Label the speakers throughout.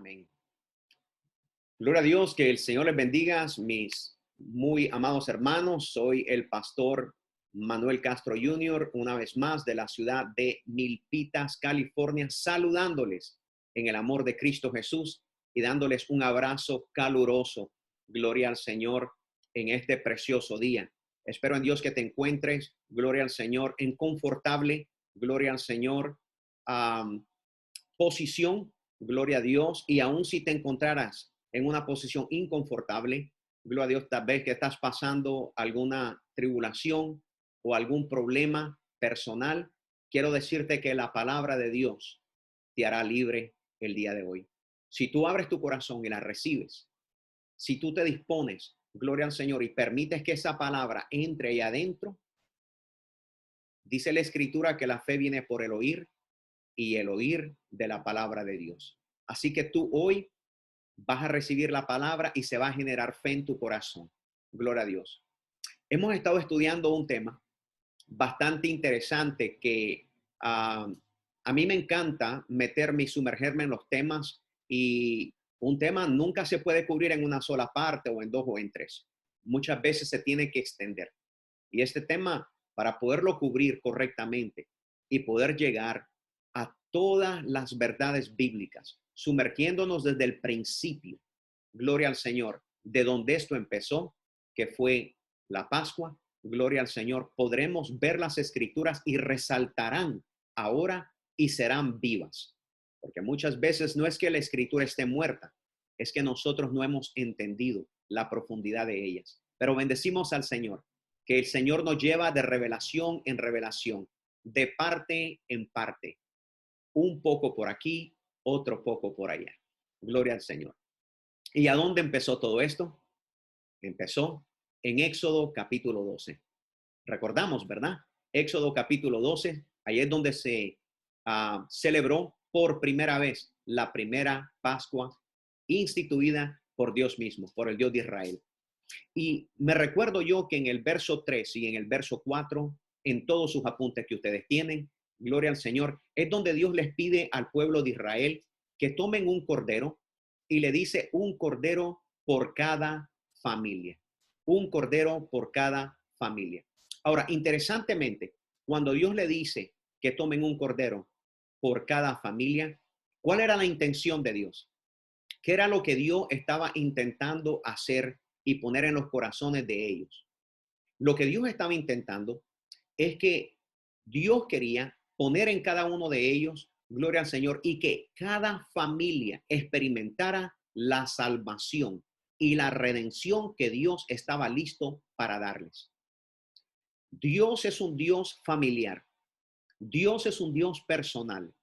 Speaker 1: Amén. Gloria a Dios, que el Señor les bendiga, mis muy amados hermanos. Soy el pastor Manuel Castro Jr., una vez más de la ciudad de Milpitas, California, saludándoles en el amor de Cristo Jesús y dándoles un abrazo caluroso. Gloria al Señor en este precioso día. Espero en Dios que te encuentres, gloria al Señor, en confortable, gloria al Señor, posición, gloria a Dios, y aun si te encontraras en una posición inconfortable, gloria a Dios, tal vez que estás pasando alguna tribulación o algún problema personal, quiero decirte que la palabra de Dios te hará libre el día de hoy. Si tú abres tu corazón y la recibes, si tú te dispones, gloria al Señor, y permites que esa palabra entre ahí adentro, dice la Escritura que la fe viene por el oír y el oír de la palabra de Dios. Así que tú hoy vas a recibir la palabra y se va a generar fe en tu corazón. Gloria a Dios. Hemos estado estudiando un tema bastante interesante que a mí me encanta meterme y sumergerme en los temas, y un tema nunca se puede cubrir en una sola parte o en dos o en tres. Muchas veces se tiene que extender. Y este tema, para poderlo cubrir correctamente y poder llegar a todas las verdades bíblicas, sumergiéndonos desde el principio, gloria al Señor, de donde esto empezó, que fue la Pascua, gloria al Señor, podremos ver las escrituras y resaltarán ahora y serán vivas. Porque muchas veces no es que la escritura esté muerta, es que nosotros no hemos entendido la profundidad de ellas. Pero bendecimos al Señor, que el Señor nos lleva de revelación en revelación, de parte en parte, un poco por aquí, otro poco por allá. Gloria al Señor. ¿Y a dónde empezó todo esto? Empezó en Éxodo capítulo 12. Recordamos, ¿verdad? Éxodo capítulo 12, ahí es donde se celebró por primera vez la primera Pascua instituida por Dios mismo, por el Dios de Israel. Y me recuerdo yo que en el verso 3 y en el verso 4, en todos sus apuntes que ustedes tienen, gloria al Señor, es donde Dios les pide al pueblo de Israel que tomen un cordero, y le dice un cordero por cada familia. Un cordero por cada familia. Ahora, interesantemente, cuando Dios le dice que tomen un cordero por cada familia, ¿cuál era la intención de Dios? ¿Qué era lo que Dios estaba intentando hacer y poner en los corazones de ellos? Lo que Dios estaba intentando es que Dios quería poner en cada uno de ellos, gloria al Señor, y que cada familia experimentara la salvación y la redención que Dios estaba listo para darles. Dios es un Dios familiar. Dios es un Dios personal.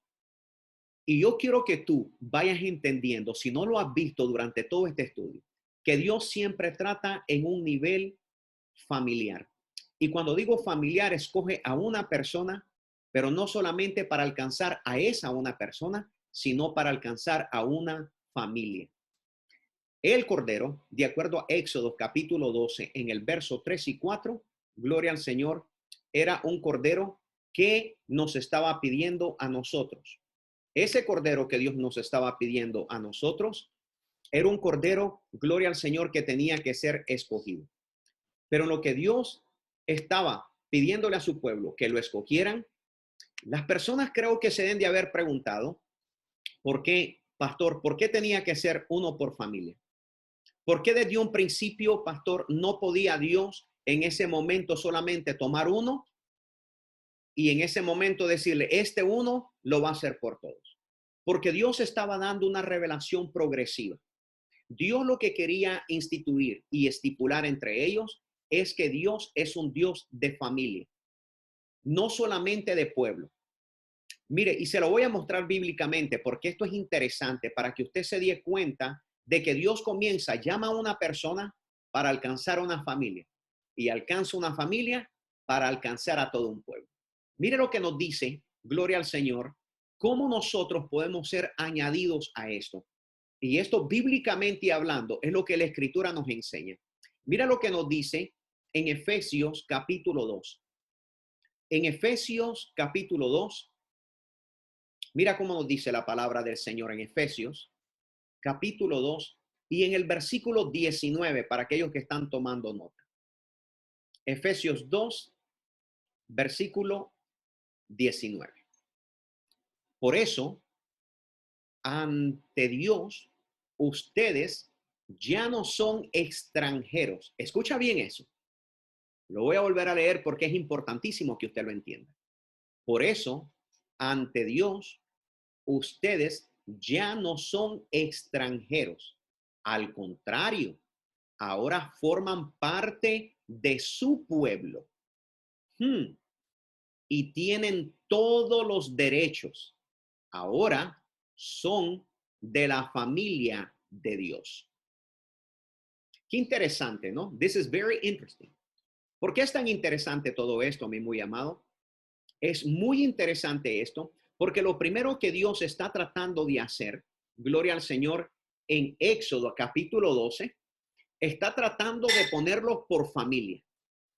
Speaker 1: Y yo quiero que tú vayas entendiendo, si no lo has visto durante todo este estudio, que Dios siempre trata en un nivel familiar. Y cuando digo familiar, escoge a una persona, pero no solamente para alcanzar a esa una persona, sino para alcanzar a una familia. El Cordero, de acuerdo a Éxodo capítulo 12, en el verso 3 y 4, gloria al Señor, era un Cordero que nos estaba pidiendo a nosotros. Ese Cordero que Dios nos estaba pidiendo a nosotros era un Cordero, gloria al Señor, que tenía que ser escogido. Pero lo que Dios estaba pidiéndole a su pueblo que lo escogieran, las personas creo que se deben de haber preguntado, ¿por qué, pastor? ¿Por qué tenía que ser uno por familia? ¿Por qué desde un principio, pastor, no podía Dios en ese momento solamente tomar uno y en ese momento decirle, este uno lo va a hacer por todos? Porque Dios estaba dando una revelación progresiva. Dios lo que quería instituir y estipular entre ellos es que Dios es un Dios de familia, no solamente de pueblo. Mire, y se lo voy a mostrar bíblicamente porque esto es interesante para que usted se dé cuenta de que Dios comienza, llama a una persona para alcanzar una familia y alcanza una familia para alcanzar a todo un pueblo. Mire lo que nos dice, gloria al Señor, cómo nosotros podemos ser añadidos a esto. Y esto bíblicamente hablando es lo que la Escritura nos enseña. Mira lo que nos dice en Efesios capítulo 2. En Efesios capítulo 2, mira cómo nos dice la palabra del Señor en Efesios. capítulo 2 y en el versículo 19, para aquellos que están tomando nota. Efesios 2, versículo 19. Por eso, ante Dios, ustedes ya no son extranjeros. Escucha bien eso. Lo voy a volver a leer porque es importantísimo que usted lo entienda. Por eso, ante Dios, ustedes ya no son extranjeros. Al contrario, ahora forman parte de su pueblo. Y tienen todos los derechos. Ahora son de la familia de Dios. Qué interesante, ¿no? This is very interesting. ¿Por qué es tan interesante todo esto, mi muy amado? Es muy interesante esto porque lo primero que Dios está tratando de hacer, gloria al Señor, en Éxodo capítulo 12, está tratando de ponerlos por familia.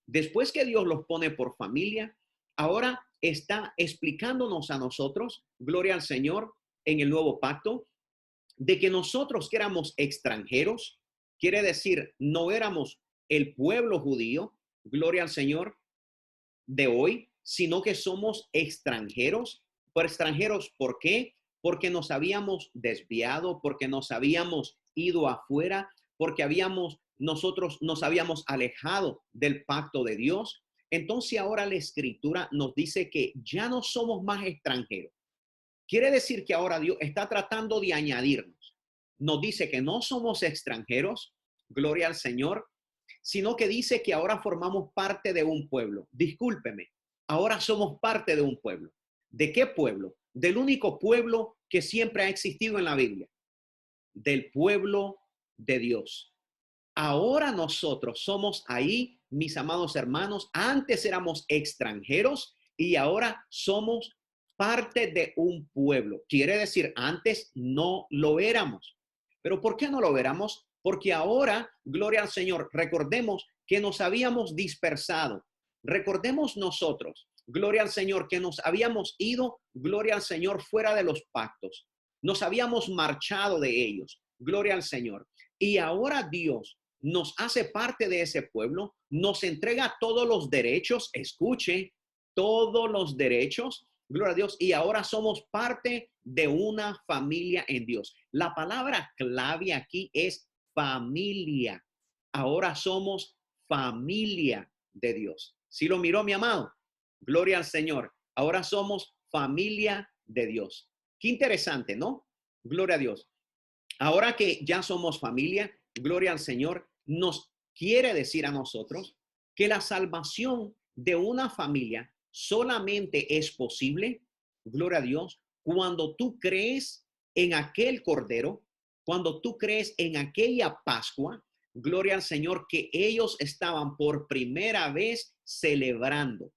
Speaker 1: Después que Dios los pone por familia, ahora está explicándonos a nosotros, gloria al Señor, en el nuevo pacto, de que nosotros que éramos extranjeros, quiere decir, no éramos el pueblo judío, gloria al Señor, de hoy, sino que somos extranjeros. Por extranjeros, ¿por qué? Porque nos habíamos desviado, porque nos habíamos ido afuera, porque nosotros nos habíamos alejado del pacto de Dios. Entonces ahora la escritura nos dice que ya no somos más extranjeros. Quiere decir que ahora Dios está tratando de añadirnos. Nos dice que no somos extranjeros, gloria al Señor, sino que dice que ahora formamos parte de un pueblo. Discúlpeme, ahora somos parte de un pueblo. ¿De qué pueblo? Del único pueblo que siempre ha existido en la Biblia, del pueblo de Dios. Ahora nosotros somos ahí, mis amados hermanos, antes éramos extranjeros y ahora somos parte de un pueblo. Quiere decir, antes no lo éramos. ¿Pero por qué no lo éramos? Porque ahora, gloria al Señor, recordemos que nos habíamos dispersado. Recordemos nosotros, gloria al Señor, que nos habíamos ido, gloria al Señor, fuera de los pactos. Nos habíamos marchado de ellos, gloria al Señor. Y ahora Dios nos hace parte de ese pueblo, nos entrega todos los derechos, escuche, todos los derechos, gloria a Dios, y ahora somos parte de una familia en Dios. La palabra clave aquí es familia. Ahora somos familia de Dios. ¿Sí lo miró, mi amado? Gloria al Señor. Ahora somos familia de Dios. Qué interesante, ¿no? Gloria a Dios. Ahora que ya somos familia, gloria al Señor, nos quiere decir a nosotros que la salvación de una familia solamente es posible, gloria a Dios, cuando tú crees en aquel cordero, cuando tú crees en aquella Pascua, gloria al Señor, que ellos estaban por primera vez celebrando.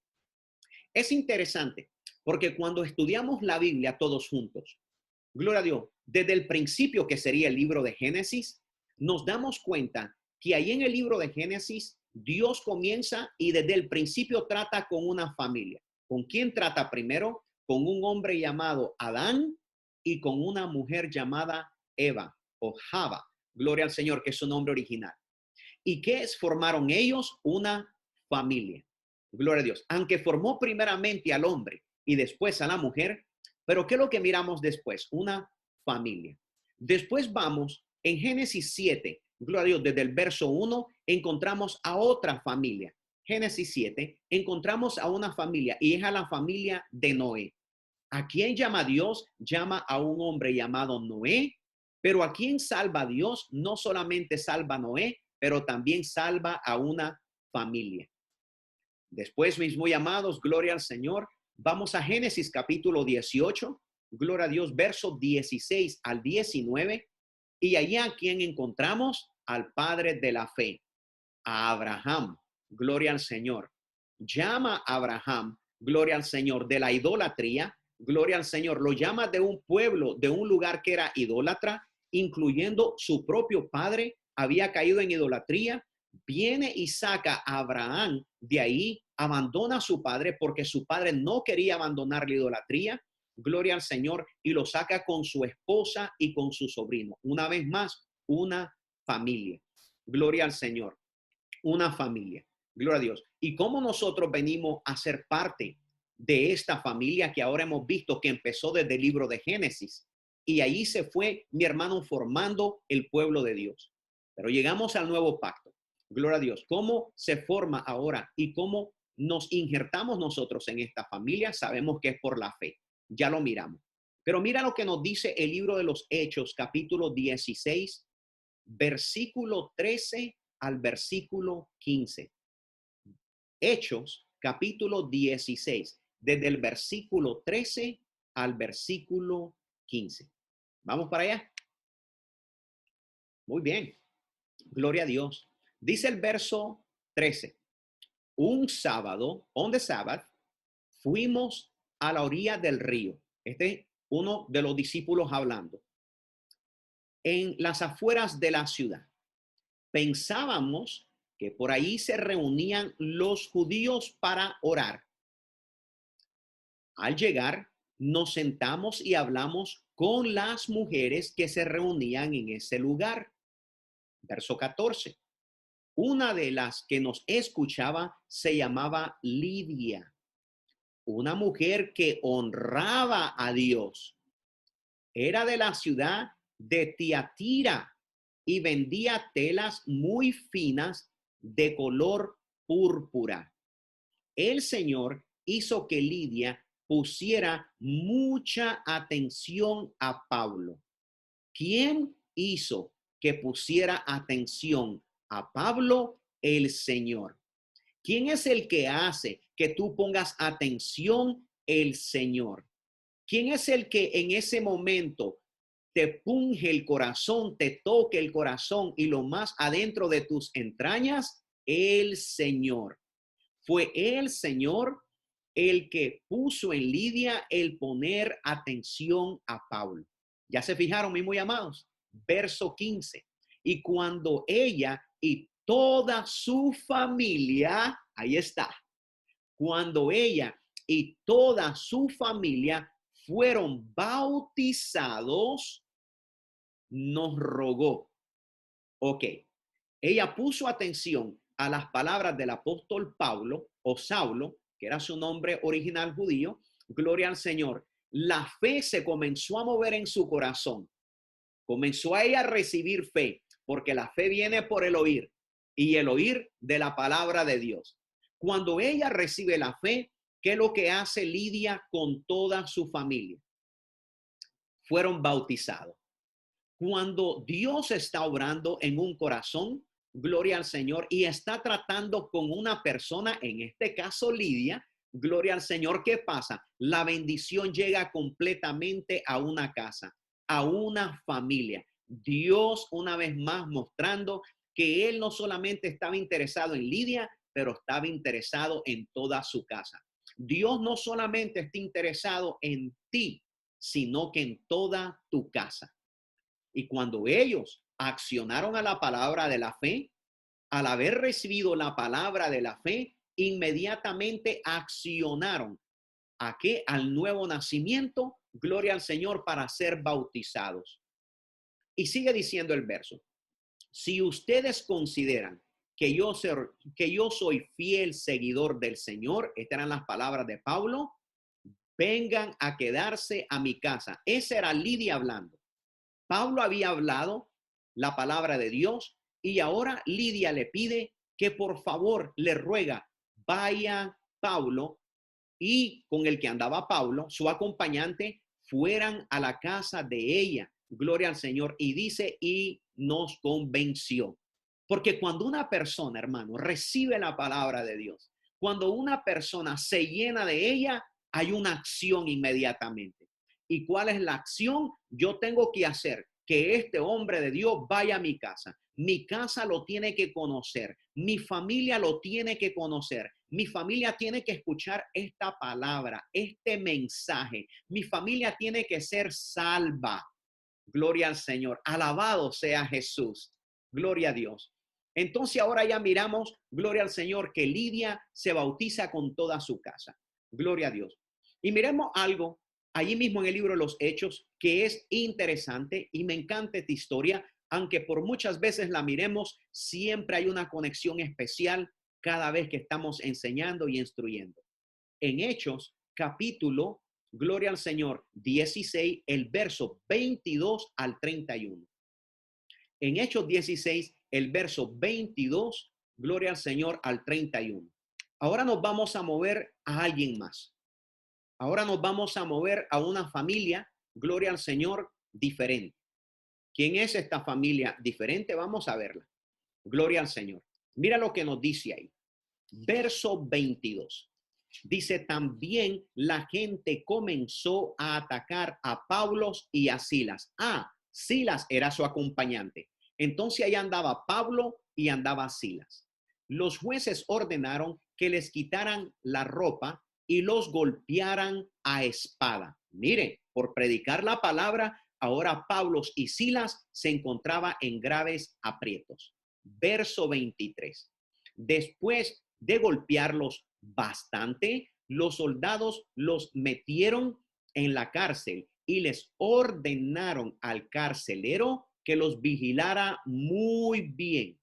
Speaker 1: Es interesante porque cuando estudiamos la Biblia todos juntos, gloria a Dios, desde el principio que sería el libro de Génesis, nos damos cuenta que ahí en el libro de Génesis, Dios comienza y desde el principio trata con una familia. ¿Con quién trata primero? Con un hombre llamado Adán y con una mujer llamada Eva o Java. Gloria al Señor, que es su nombre original. ¿Y qué es? Formaron ellos una familia. Gloria a Dios. Aunque formó primeramente al hombre y después a la mujer, pero ¿qué es lo que miramos después? Una familia. Después vamos en Génesis 7, gloria a Dios, desde el verso 1 encontramos a otra familia. Génesis 7, encontramos a una familia y es a la familia de Noé. ¿A quién llama Dios? Llama a un hombre llamado Noé, pero ¿a quién salva Dios? No solamente salva a Noé, pero también salva a una familia. Después, mis muy amados, gloria al Señor, vamos a Génesis capítulo 18, gloria a Dios, versos 16 al 19, y allá a quien encontramos al padre de la fe, a Abraham, gloria al Señor. Llama a Abraham, gloria al Señor, de la idolatría, gloria al Señor, lo llama de un pueblo, de un lugar que era idólatra, incluyendo su propio padre, había caído en idolatría. Viene y saca a Abraham de ahí, abandona a su padre porque su padre no quería abandonar la idolatría gloria al Señor, y lo saca con su esposa y con su sobrino. Una vez más, una familia. Gloria al Señor, una familia. Gloria a Dios. Y cómo nosotros venimos a ser parte de esta familia que ahora hemos visto que empezó desde el libro de Génesis. Y ahí se fue, mi hermano, formando el pueblo de Dios. Pero llegamos al nuevo pacto. Gloria a Dios. ¿Cómo se forma ahora y cómo nos injertamos nosotros en esta familia? Sabemos que es por la fe. Ya lo miramos. Pero mira lo que nos dice el libro de los Hechos, capítulo 16, versículo 13 al versículo 15. Hechos, capítulo 16, desde el versículo 13 al versículo 15. Vamos para allá. Muy bien. Gloria a Dios. Dice el verso 13. Un sábado, on the Sabbath, fuimos a la orilla del río. Este es uno de los discípulos hablando. En las afueras de la ciudad. Pensábamos que por ahí se reunían los judíos para orar. Al llegar, nos sentamos y hablamos con las mujeres que se reunían en ese lugar. Verso 14. Una de las que nos escuchaba se llamaba Lidia, una mujer que honraba a Dios. Era de la ciudad de Tiatira y vendía telas muy finas de color púrpura. El Señor hizo que Lidia pusiera mucha atención a Pablo. ¿Quién hizo que pusiera atención a Pablo? El Señor. ¿Quién es el que hace que tú pongas atención? El Señor. ¿Quién es el que en ese momento te punge el corazón, te toque el corazón y lo más adentro de tus entrañas? El Señor. Fue el Señor el que puso en Lidia el poner atención a Pablo. ¿Ya se fijaron, mis muy amados? Verso 15. Y cuando ella y toda su familia, ahí está, cuando ella y toda su familia fueron bautizados, nos rogó. Ok, ella puso atención a las palabras del apóstol Pablo o Saulo, que era su nombre original judío. Gloria al Señor. La fe se comenzó a mover en su corazón. Comenzó a ella a recibir fe, porque la fe viene por el oír y el oír de la palabra de Dios. Cuando ella recibe la fe, ¿qué es lo que hace Lidia con toda su familia? Fueron bautizados. Cuando Dios está obrando en un corazón, gloria al Señor, y está tratando con una persona, en este caso Lidia, gloria al Señor, ¿qué pasa? La bendición llega completamente a una casa, a una familia. Dios una vez más mostrando que Él no solamente estaba interesado en Lidia, pero estaba interesado en toda su casa. Dios no solamente está interesado en ti, sino que en toda tu casa. Y cuando ellos accionaron a la palabra de la fe, al haber recibido la palabra de la fe, inmediatamente accionaron ¿a qué? Al nuevo nacimiento, gloria al Señor, para ser bautizados. Y sigue diciendo el verso, si ustedes consideran que yo soy fiel seguidor del Señor, estas eran las palabras de Pablo, vengan a quedarse a mi casa. Esa era Lidia hablando. Pablo había hablado la palabra de Dios y ahora Lidia le pide que por favor le ruega, vaya Pablo y con el que andaba Pablo, su acompañante, fueran a la casa de ella. Gloria al Señor. Y dice, y nos convenció. Porque cuando una persona, hermano, recibe la palabra de Dios, cuando una persona se llena de ella, hay una acción inmediatamente. ¿Y cuál es la acción? Yo tengo que hacer que este hombre de Dios vaya a mi casa. Mi casa lo tiene que conocer. Mi familia lo tiene que conocer. Mi familia tiene que escuchar esta palabra, este mensaje. Mi familia tiene que ser salva. Gloria al Señor. Alabado sea Jesús. Gloria a Dios. Entonces ahora ya miramos, gloria al Señor, que Lidia se bautiza con toda su casa. Gloria a Dios. Y miremos algo allí mismo en el libro de los Hechos, que es interesante y me encanta esta historia, aunque por muchas veces la miremos, siempre hay una conexión especial cada vez que estamos enseñando y instruyendo. En Hechos, capítulo, gloria al Señor, 16, el verso 22 al 31. En Hechos 16, el verso 22, gloria al Señor, al 31. Ahora nos vamos a mover a alguien más. Ahora nos vamos a mover a una familia, gloria al Señor, diferente. ¿Quién es esta familia diferente? Vamos a verla. Gloria al Señor. Mira lo que nos dice ahí. Verso 22. Dice, también la gente comenzó a atacar a Pablo y a Silas. Silas era su acompañante. Entonces ahí andaba Pablo y andaba Silas. Los jueces ordenaron que les quitaran la ropa y los golpearan a espada. Mire, por predicar la palabra, ahora Pablo y Silas se encontraban en graves aprietos. Verso 23. Después de golpearlos bastante, los soldados los metieron en la cárcel y les ordenaron al carcelero que los vigilara muy bien.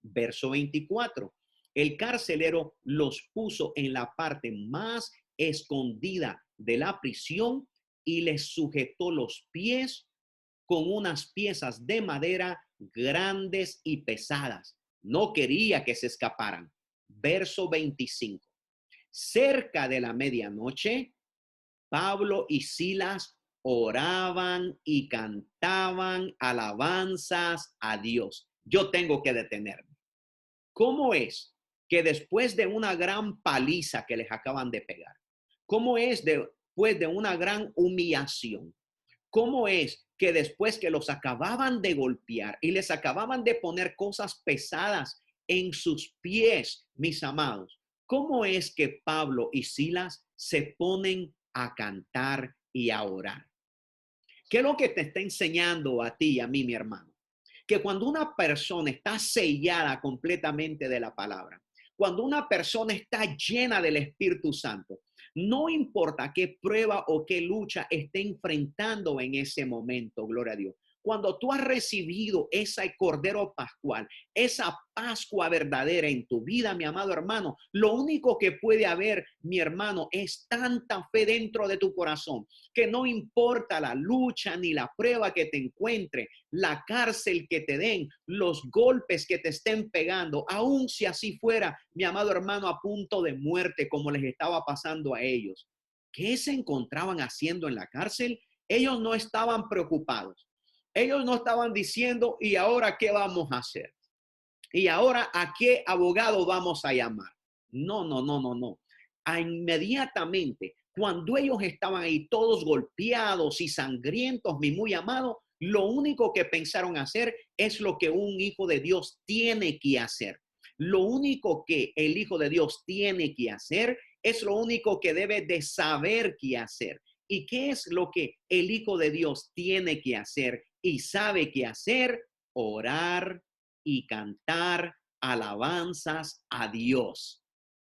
Speaker 1: Verso 24. El carcelero los puso en la parte más escondida de la prisión y les sujetó los pies con unas piezas de madera grandes y pesadas. No quería que se escaparan. Verso 25. Cerca de la medianoche, Pablo y Silas oraban y cantaban alabanzas a Dios. Yo tengo que detenerme. ¿Cómo es que después de una gran paliza que les acaban de pegar? ¿Cómo es después de una gran humillación? ¿Cómo es que después que los acababan de golpear y les acababan de poner cosas pesadas en sus pies, mis amados, cómo es que Pablo y Silas se ponen a cantar y a orar? ¿Qué es lo que te está enseñando a ti y a mí, mi hermano? Que cuando una persona está sellada completamente de la palabra, cuando una persona está llena del Espíritu Santo, no importa qué prueba o qué lucha esté enfrentando en ese momento, gloria a Dios. Cuando tú has recibido ese Cordero Pascual, esa Pascua verdadera en tu vida, mi amado hermano, lo único que puede haber, mi hermano, es tanta fe dentro de tu corazón que no importa la lucha ni la prueba que te encuentre, la cárcel que te den, los golpes que te estén pegando, aun si así fuera, mi amado hermano, a punto de muerte, como les estaba pasando a ellos. ¿Qué se encontraban haciendo en la cárcel? Ellos no estaban preocupados. Ellos no estaban diciendo, ¿y ahora qué vamos a hacer? ¿Y ahora a qué abogado vamos a llamar? No, no, no, no, no. Inmediatamente, cuando ellos estaban ahí todos golpeados y sangrientos, mi muy amado, lo único que pensaron hacer es lo que un hijo de Dios tiene que hacer. Lo único que el hijo de Dios tiene que hacer es lo único que debe de saber qué hacer. ¿Y qué es lo que el hijo de Dios tiene que hacer y sabe qué hacer? Orar y cantar alabanzas a Dios.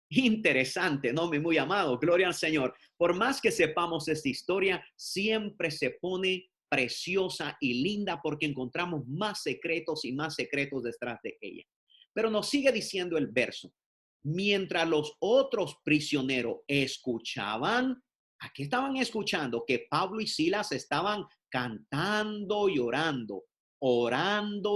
Speaker 1: Interesante, ¿no? Mi muy amado, gloria al Señor. Por más que sepamos esta historia, siempre se pone preciosa y linda porque encontramos más secretos y más secretos detrás de ella. Pero nos sigue diciendo el verso. Mientras los otros prisioneros escuchaban, aquí estaban escuchando que Pablo y Silas estaban cantando y orando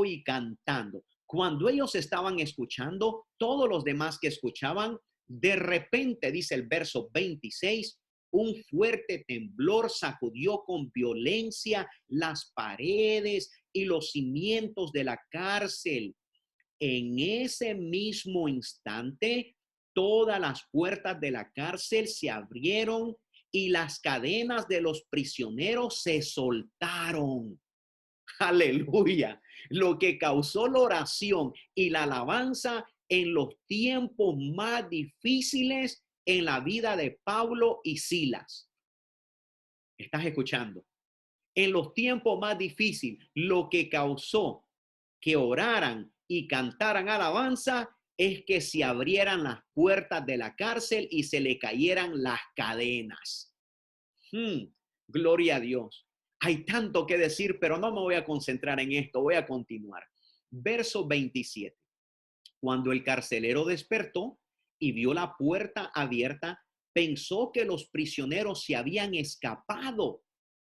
Speaker 1: y cantando. Cuando ellos estaban escuchando, todos los demás que escuchaban, de repente, dice el verso 26, un fuerte temblor sacudió con violencia las paredes y los cimientos de la cárcel. En ese mismo instante, todas las puertas de la cárcel se abrieron y las cadenas de los prisioneros se soltaron. Aleluya. Lo que causó la oración y la alabanza en los tiempos más difíciles en la vida de Pablo y Silas. ¿Estás escuchando? En los tiempos más difíciles, lo que causó que oraran y cantaran alabanza es que se abrieran las puertas de la cárcel y se le cayeran las cadenas. Gloria a Dios. Hay tanto que decir, pero no me voy a concentrar en esto, voy a continuar. Verso 27. Cuando el carcelero despertó y vio la puerta abierta, pensó que los prisioneros se habían escapado.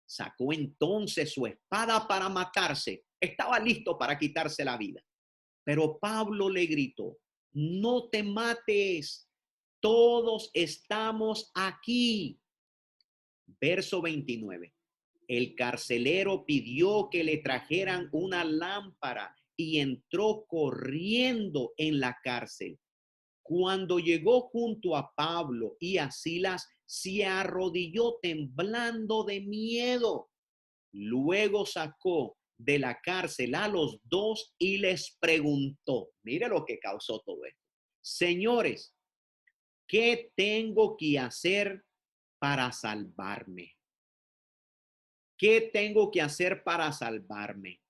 Speaker 1: Sacó entonces su espada para matarse. Estaba listo para quitarse la vida. Pero Pablo le gritó: no te mates, todos estamos aquí. Verso 29. El carcelero pidió que le trajeran una lámpara y entró corriendo en la cárcel. Cuando llegó junto a Pablo y a Silas, se arrodilló temblando de miedo. Luego sacó de la cárcel a los dos y les preguntó, mire lo que causó todo esto: señores, ¿qué tengo que hacer para salvarme? ¿Qué tengo que hacer para salvarme?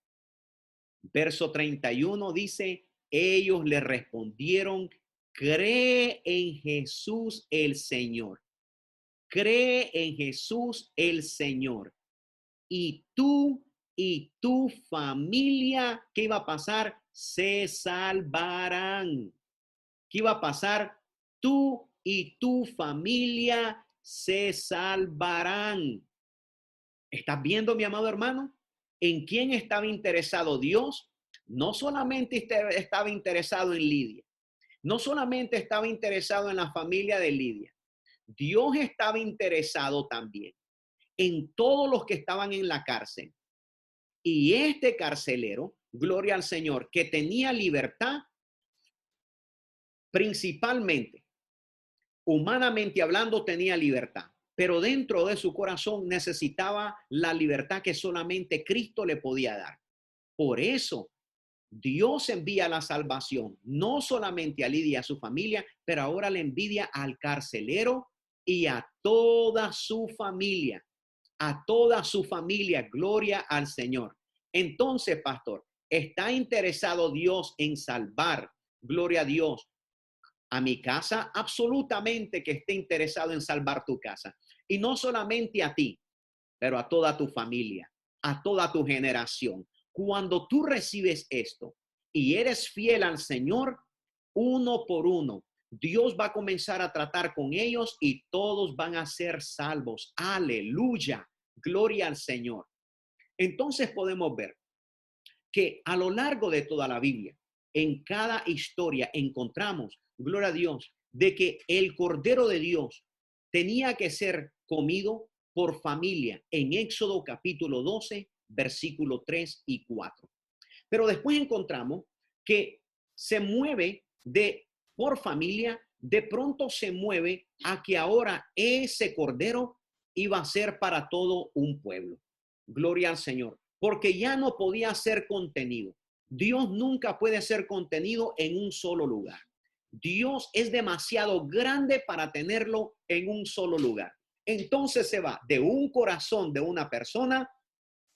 Speaker 1: Verso 31 dice, ellos le respondieron: cree en Jesús el Señor. Cree en Jesús el Señor. Y tú y tu familia, ¿qué iba a pasar? Se salvarán. ¿Qué iba a pasar? Tú y tu familia se salvarán. ¿Estás viendo, mi amado hermano? ¿En quién estaba interesado Dios? No solamente estaba interesado en Lidia, no solamente estaba interesado en la familia de Lidia. Dios estaba interesado también en todos los que estaban en la cárcel. Y este carcelero, gloria al Señor, que tenía libertad, principalmente, humanamente hablando, tenía libertad, pero dentro de su corazón necesitaba la libertad que solamente Cristo le podía dar. Por eso Dios envía la salvación, no solamente a Lidia y a su familia, pero ahora le envía al carcelero y a toda su familia, gloria al Señor. Entonces, pastor, ¿está interesado Dios en salvar, gloria a Dios, a mi casa? Absolutamente que esté interesado en salvar tu casa. Y no solamente a ti, pero a toda tu familia, a toda tu generación. Cuando tú recibes esto y eres fiel al Señor, uno por uno, Dios va a comenzar a tratar con ellos y todos van a ser salvos. Aleluya, gloria al Señor. Entonces podemos ver que a lo largo de toda la Biblia, en cada historia encontramos, gloria a Dios, de que el Cordero de Dios tenía que ser comido por familia en Éxodo capítulo 12, versículo 3 y 4. Pero después encontramos que se mueve de por familia, de pronto se mueve a que ahora ese Cordero iba a ser para todo un pueblo. Gloria al Señor, porque ya no podía ser contenido. Dios nunca puede ser contenido en un solo lugar. Dios es demasiado grande para tenerlo en un solo lugar. Entonces se va de un corazón de una persona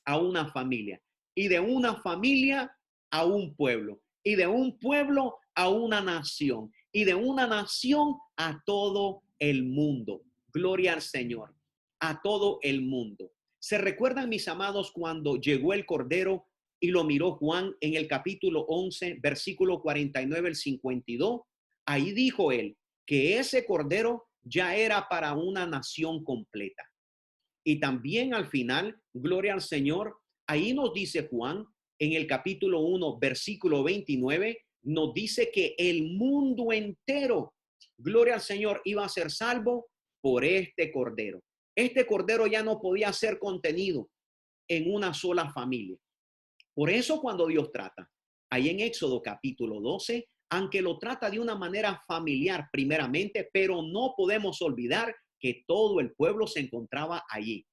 Speaker 1: a una familia, y de una familia a un pueblo, y de un pueblo a una nación, y de una nación a todo el mundo. Gloria al Señor, a todo el mundo. ¿Se recuerdan, mis amados, cuando llegó el Cordero y lo miró Juan en el capítulo 11, versículo 49 al 52? Ahí dijo él que ese Cordero ya era para una nación completa. Y también al final, gloria al Señor, ahí nos dice Juan en el capítulo 1, versículo 29, nos dice que el mundo entero, gloria al Señor, iba a ser salvo por este Cordero. Este Cordero ya no podía ser contenido en una sola familia. Por eso cuando Dios trata, ahí en Éxodo capítulo 12, aunque lo trata de una manera familiar primeramente, pero no podemos olvidar que todo el pueblo se encontraba allí.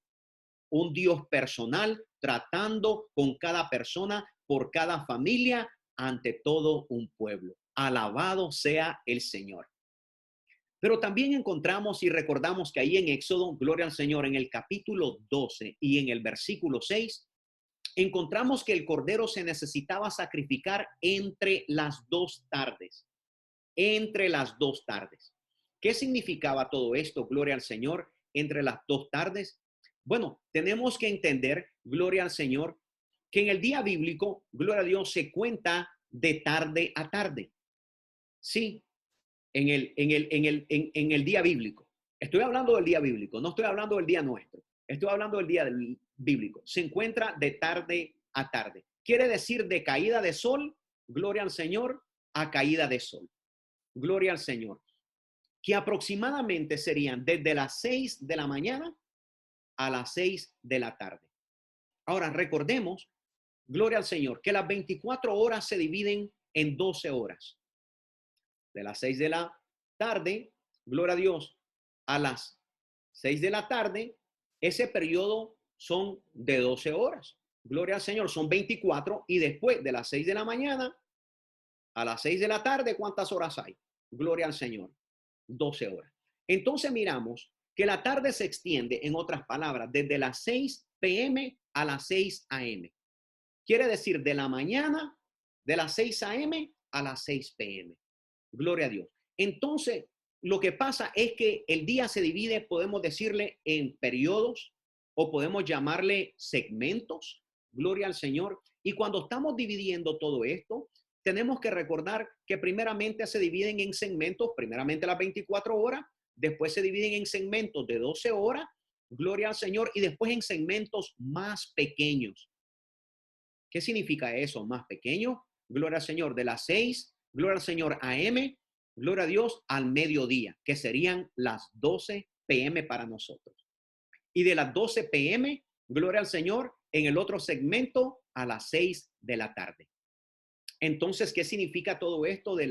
Speaker 1: Un Dios personal tratando con cada persona, por cada familia, ante todo un pueblo. Alabado sea el Señor. Pero también encontramos y recordamos que ahí en Éxodo, gloria al Señor, en el capítulo 12 y en el versículo 6, encontramos que el cordero se necesitaba sacrificar entre las dos tardes. Entre las dos tardes. ¿Qué significaba todo esto? Gloria al Señor. Entre las dos tardes. Bueno, tenemos que entender, gloria al Señor, que en el día bíblico, gloria a Dios, se cuenta de tarde a tarde. Sí, en el día bíblico. Estoy hablando del día bíblico, no estoy hablando del día nuestro. Estoy hablando del día bíblico. Se encuentra de tarde a tarde. Quiere decir de caída de sol, gloria al Señor, a caída de sol. Gloria al Señor. Que aproximadamente serían desde las 6 de la mañana a las 6 de la tarde. Ahora, recordemos, gloria al Señor, que las 24 horas se dividen en 12 horas. De las 6 de la tarde, gloria a Dios, a las 6 de la tarde, ese periodo son de 12 horas. Gloria al Señor, son 24 y después de las 6 de la mañana a las 6 de la tarde, ¿cuántas horas hay? Gloria al Señor, 12 horas. Entonces miramos que la tarde se extiende, en otras palabras, desde las 6 p.m. a las 6 a.m. Quiere decir de la mañana, de las 6 a.m. a las 6 p.m. Gloria a Dios. Entonces, lo que pasa es que el día se divide, podemos decirle, en periodos o podemos llamarle segmentos. Gloria al Señor. Y cuando estamos dividiendo todo esto, tenemos que recordar que primeramente se dividen en segmentos, primeramente las 24 horas, después se dividen en segmentos de 12 horas, gloria al Señor, y después en segmentos más pequeños. ¿Qué significa eso? Más pequeño, gloria al Señor, de las 6, gloria al Señor, AM, gloria a Dios, al mediodía, que serían las 12 p.m. para nosotros. Y de las 12 p.m., gloria al Señor, en el otro segmento a las 6 de la tarde. Entonces, ¿qué significa todo esto de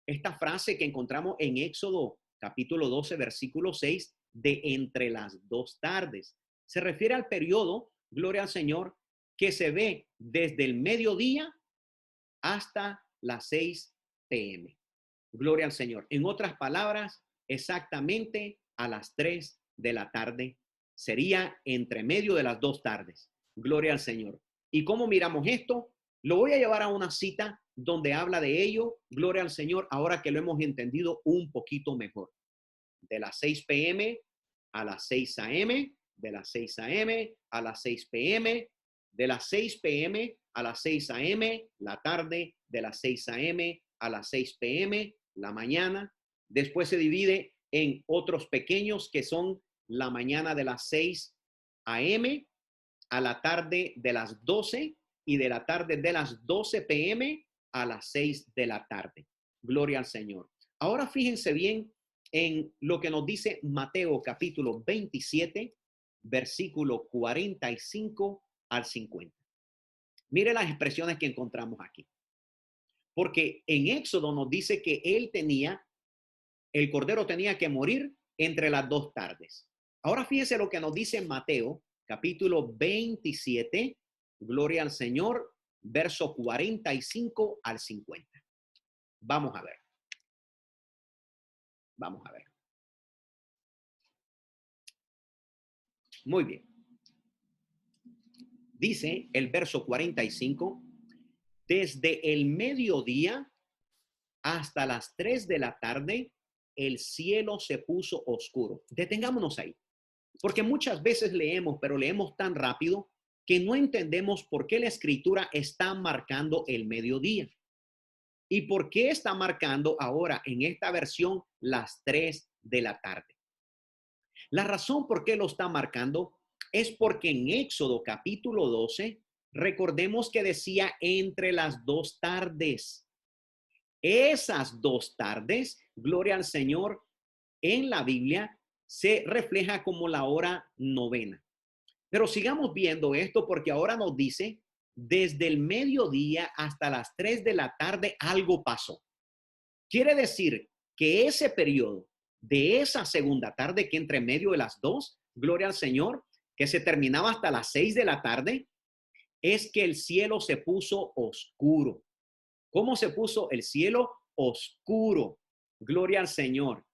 Speaker 1: esta frase que encontramos en Éxodo capítulo 12, versículo 6, de entre las dos tardes? Se refiere al periodo, gloria al Señor, que se ve desde el mediodía hasta las 6 p.m. Gloria al Señor. En otras palabras, exactamente a las 3 de la tarde sería entre medio de las dos tardes. Gloria al Señor. ¿Y cómo miramos esto? Lo voy a llevar a una cita donde habla de ello. Gloria al Señor, ahora que lo hemos entendido un poquito mejor. De las 6 p.m. a las 6 a.m., de las 6 a.m. a las 6 p.m., de las 6 p.m. a las 6 a.m., la tarde, de las 6 a.m. a las 6 p.m., la mañana. Después se divide en otros pequeños que son la mañana de las 6 a.m. a la tarde de las 12 y de la tarde de las 12 p.m. a las 6 de la tarde. Gloria al Señor. Ahora fíjense bien en lo que nos dice Mateo capítulo 27, versículo 45 al 50. Mire las expresiones que encontramos aquí. Porque en Éxodo nos dice que el cordero tenía que morir entre las dos tardes. Ahora fíjense lo que nos dice en Mateo capítulo 27, gloria al Señor, verso 45 al 50. Vamos a ver. Vamos a ver. Muy bien. Dice el verso 45, desde el mediodía hasta las 3 de la tarde, el cielo se puso oscuro. Detengámonos ahí, porque muchas veces leemos, pero leemos tan rápido que no entendemos por qué la escritura está marcando el mediodía. ¿Y por qué está marcando ahora en esta versión las 3 de la tarde? La razón por qué lo está marcando es porque en Éxodo capítulo 12, recordemos que decía entre las dos tardes. Esas dos tardes, gloria al Señor, en la Biblia se refleja como la hora novena. Pero sigamos viendo esto porque ahora nos dice, desde el mediodía hasta las 3 de la tarde algo pasó. Quiere decir que ese periodo de esa segunda tarde que entre medio de las dos, gloria al Señor, que se terminaba hasta las 6 de la tarde, es que el cielo se puso oscuro. ¿Cómo se puso el cielo oscuro? Gloria al Señor,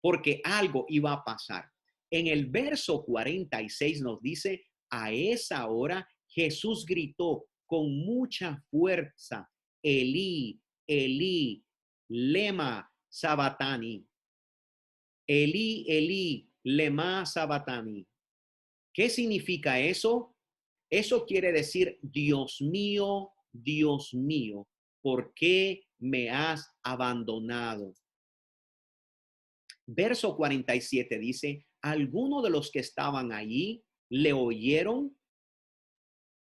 Speaker 1: porque algo iba a pasar. En el verso 46 nos dice, a esa hora Jesús gritó con mucha fuerza, Elí, Elí, lema sabatani. Elí, Elí, lema sabatani. ¿Qué significa eso? Eso quiere decir, Dios mío, ¿por qué me has abandonado? Verso 47 dice, algunos de los que estaban allí le oyeron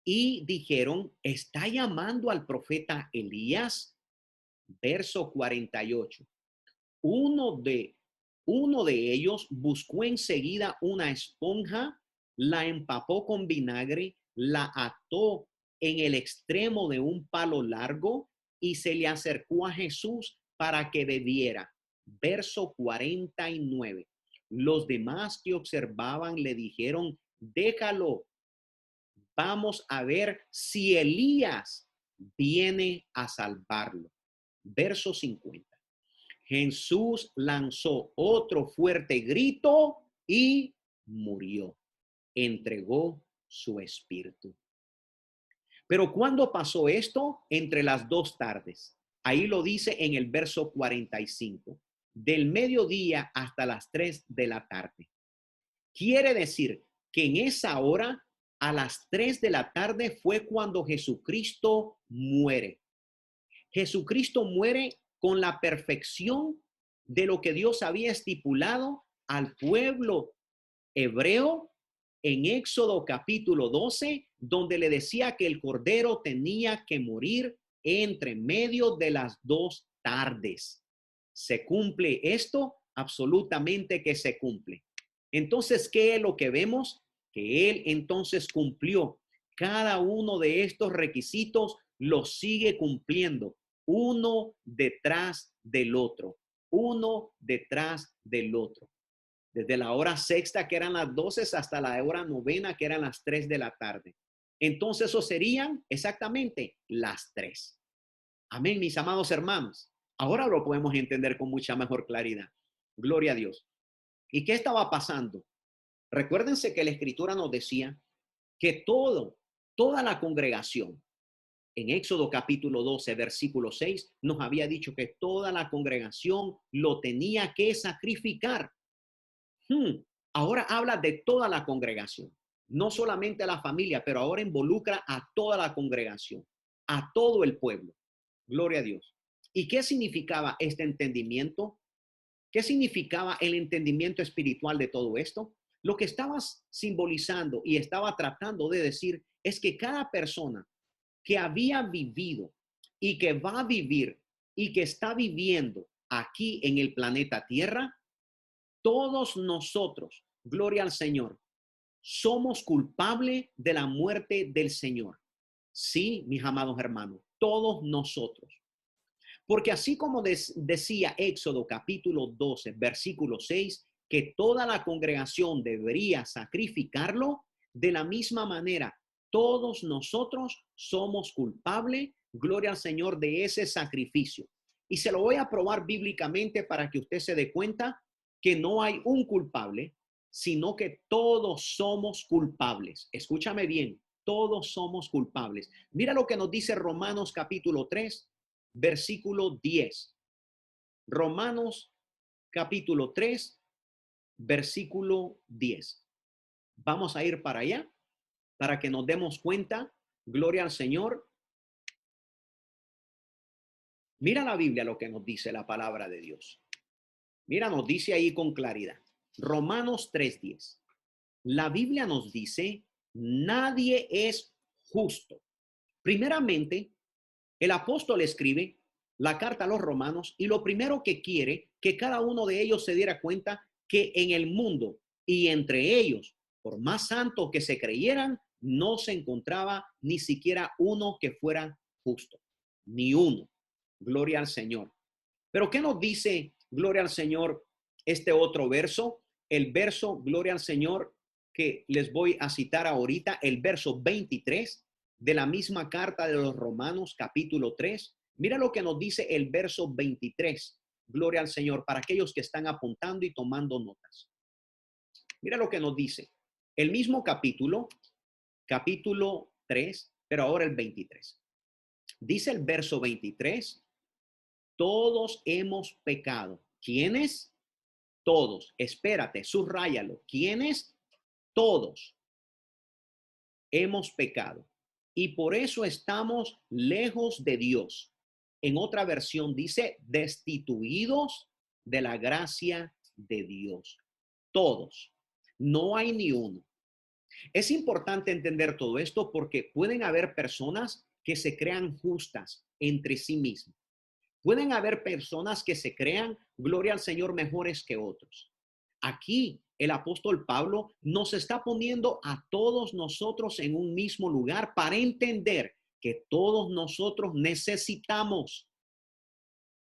Speaker 1: y dijeron, ¿está llamando al profeta Elías? Verso 48. Uno de, uno de ellos buscó enseguida una esponja, la empapó con vinagre, la ató en el extremo de un palo largo y se le acercó a Jesús para que bebiera. Verso 49. Los demás que observaban le dijeron, déjalo, vamos a ver si Elías viene a salvarlo. Verso 50. Jesús lanzó otro fuerte grito y murió. Entregó su espíritu. Pero ¿cuándo pasó esto? Entre las dos tardes. Ahí lo dice en el verso 45. Del mediodía hasta las 3 de la tarde. Quiere decir que en esa hora, a las 3 de la tarde, fue cuando Jesucristo muere. Jesucristo muere con la perfección de lo que Dios había estipulado al pueblo hebreo en Éxodo capítulo 12, donde le decía que el cordero tenía que morir entre medio de las dos tardes. ¿Se cumple esto? Absolutamente que se cumple. Entonces, ¿qué es lo que vemos? Que él entonces cumplió cada uno de estos requisitos, los sigue cumpliendo uno detrás del otro, uno detrás del otro. Desde la hora sexta, que eran las 12, hasta la hora novena, que eran las 3 de la tarde. Entonces, eso serían exactamente las 3. Amén, mis amados hermanos. Ahora lo podemos entender con mucha mejor claridad. Gloria a Dios. ¿Y qué estaba pasando? Recuérdense que la escritura nos decía que toda la congregación, en Éxodo capítulo 12, versículo 6, nos había dicho que toda la congregación lo tenía que sacrificar. Ahora habla de toda la congregación, no solamente a la familia, pero ahora involucra a toda la congregación, a todo el pueblo. Gloria a Dios. ¿Y qué significaba este entendimiento? ¿Qué significaba el entendimiento espiritual de todo esto? Lo que estabas simbolizando y estaba tratando de decir es que cada persona que había vivido y que va a vivir y que está viviendo aquí en el planeta Tierra, todos nosotros, gloria al Señor, somos culpables de la muerte del Señor. Sí, mis amados hermanos, todos nosotros. Porque así como decía Éxodo capítulo 12, versículo 6, que toda la congregación debería sacrificarlo, de la misma manera, todos nosotros somos culpables, gloria al Señor, de ese sacrificio. Y se lo voy a probar bíblicamente para que usted se dé cuenta que no hay un culpable, sino que todos somos culpables. Escúchame bien, todos somos culpables. Mira lo que nos dice Romanos capítulo 3, versículo 10. Romanos capítulo 3, versículo 10. Vamos a ir para allá para que nos demos cuenta. Gloria al Señor. Mira la Biblia lo que nos dice la palabra de Dios. Mira, nos dice ahí con claridad. Romanos 3:10. La Biblia nos dice, nadie es justo. Primeramente, el apóstol escribe la carta a los romanos y lo primero que quiere que cada uno de ellos se diera cuenta que en el mundo y entre ellos, por más santos que se creyeran, no se encontraba ni siquiera uno que fuera justo, ni uno. Gloria al Señor. Pero ¿qué nos dice, gloria al Señor, este otro verso? El verso, gloria al Señor, que les voy a citar ahorita, el verso 23 de la misma carta de los Romanos, capítulo 3. Mira lo que nos dice el verso 23. Gloria al Señor, para aquellos que están apuntando y tomando notas. Mira lo que nos dice. El mismo capítulo 3, pero ahora el 23. Dice el verso 23, todos hemos pecado. ¿Quiénes? Todos. Espérate, subráyalo. ¿Quiénes? Todos. hemos pecado y por eso estamos lejos de Dios. En otra versión dice, destituidos de la gracia de Dios. Todos. No hay ni uno. Es importante entender todo esto porque pueden haber personas que se crean justas entre sí mismas. Pueden haber personas que se crean, gloria al Señor, mejores que otros. Aquí el apóstol Pablo nos está poniendo a todos nosotros en un mismo lugar para entender que todos nosotros necesitamos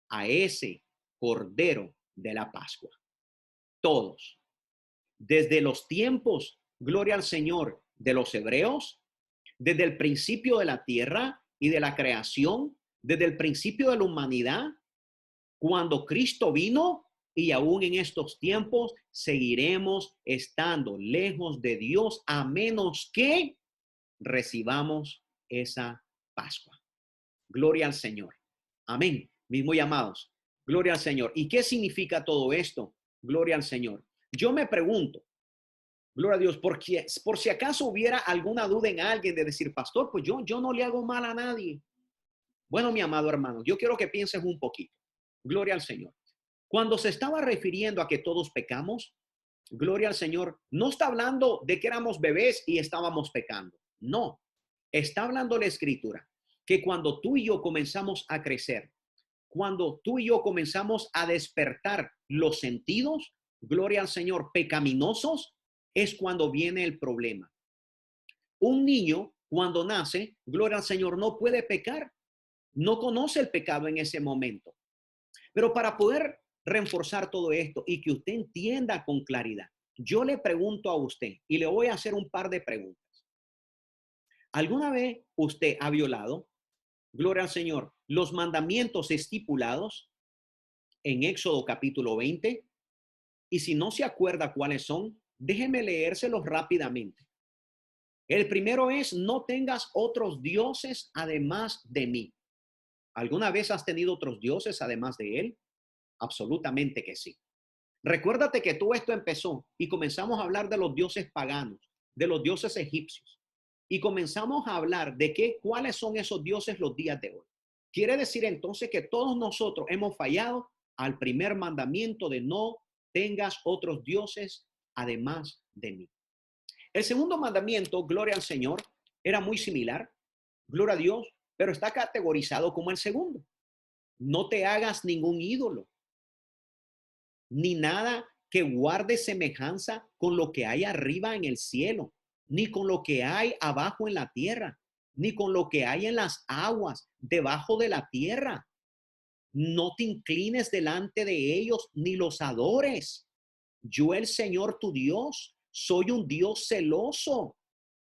Speaker 1: a ese Cordero de la Pascua. Todos. Desde los tiempos, gloria al Señor, de los hebreos, desde el principio de la tierra y de la creación, desde el principio de la humanidad, cuando Cristo vino y aún en estos tiempos seguiremos estando lejos de Dios a menos que recibamos esa Pascua. Gloria al Señor. Amén. Mis muy amados. Gloria al Señor. ¿Y qué significa todo esto? Gloria al Señor. Yo me pregunto, gloria a Dios, por si acaso hubiera alguna duda en alguien de decir, pastor, pues yo no le hago mal a nadie. Bueno, mi amado hermano, yo quiero que pienses un poquito. Gloria al Señor. Cuando se estaba refiriendo a que todos pecamos, gloria al Señor, no está hablando de que éramos bebés y estábamos pecando. No, está hablando la Escritura, que cuando tú y yo comenzamos a crecer, cuando tú y yo comenzamos a despertar los sentidos, gloria al Señor, pecaminosos, es cuando viene el problema. Un niño, cuando nace, gloria al Señor, no puede pecar, no conoce el pecado en ese momento. Pero para poder reforzar todo esto y que usted entienda con claridad, yo le pregunto a usted y le voy a hacer un par de preguntas. ¿Alguna vez usted ha violado, gloria al Señor, los mandamientos estipulados en Éxodo capítulo 20? Y si no se acuerda cuáles son, déjeme leérselos rápidamente. El primero es, no tengas otros dioses además de mí. ¿Alguna vez has tenido otros dioses además de él? Absolutamente que sí. Recuérdate que todo esto empezó y comenzamos a hablar de los dioses paganos, de los dioses egipcios. Y comenzamos a hablar de cuáles son esos dioses los días de hoy. Quiere decir entonces que todos nosotros hemos fallado al primer mandamiento de no tengas otros dioses además de mí. El segundo mandamiento, gloria al Señor, era muy similar, gloria a Dios, pero está categorizado como el segundo. No te hagas ningún ídolo, ni nada que guarde semejanza con lo que hay arriba en el cielo, ni con lo que hay abajo en la tierra, ni con lo que hay en las aguas debajo de la tierra. No te inclines delante de ellos, ni los adores. Yo, el Señor tu Dios, soy un Dios celoso.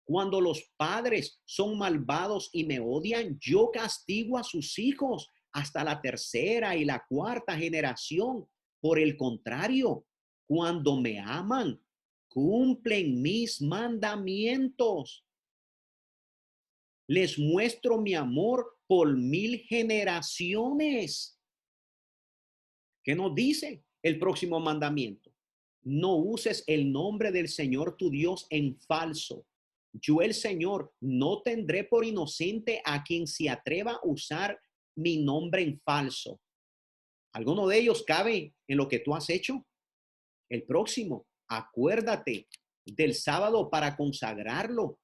Speaker 1: Cuando los padres son malvados y me odian, yo castigo a sus hijos hasta la tercera y la cuarta generación. Por el contrario, cuando me aman, cumplen mis mandamientos. Les muestro mi amor por 1000 generaciones. ¿Qué nos dice el próximo mandamiento? No uses el nombre del Señor tu Dios en falso. Yo, el Señor, no tendré por inocente a quien se atreva a usar mi nombre en falso. ¿Alguno de ellos cabe en lo que tú has hecho? El próximo, acuérdate del sábado para consagrarlo.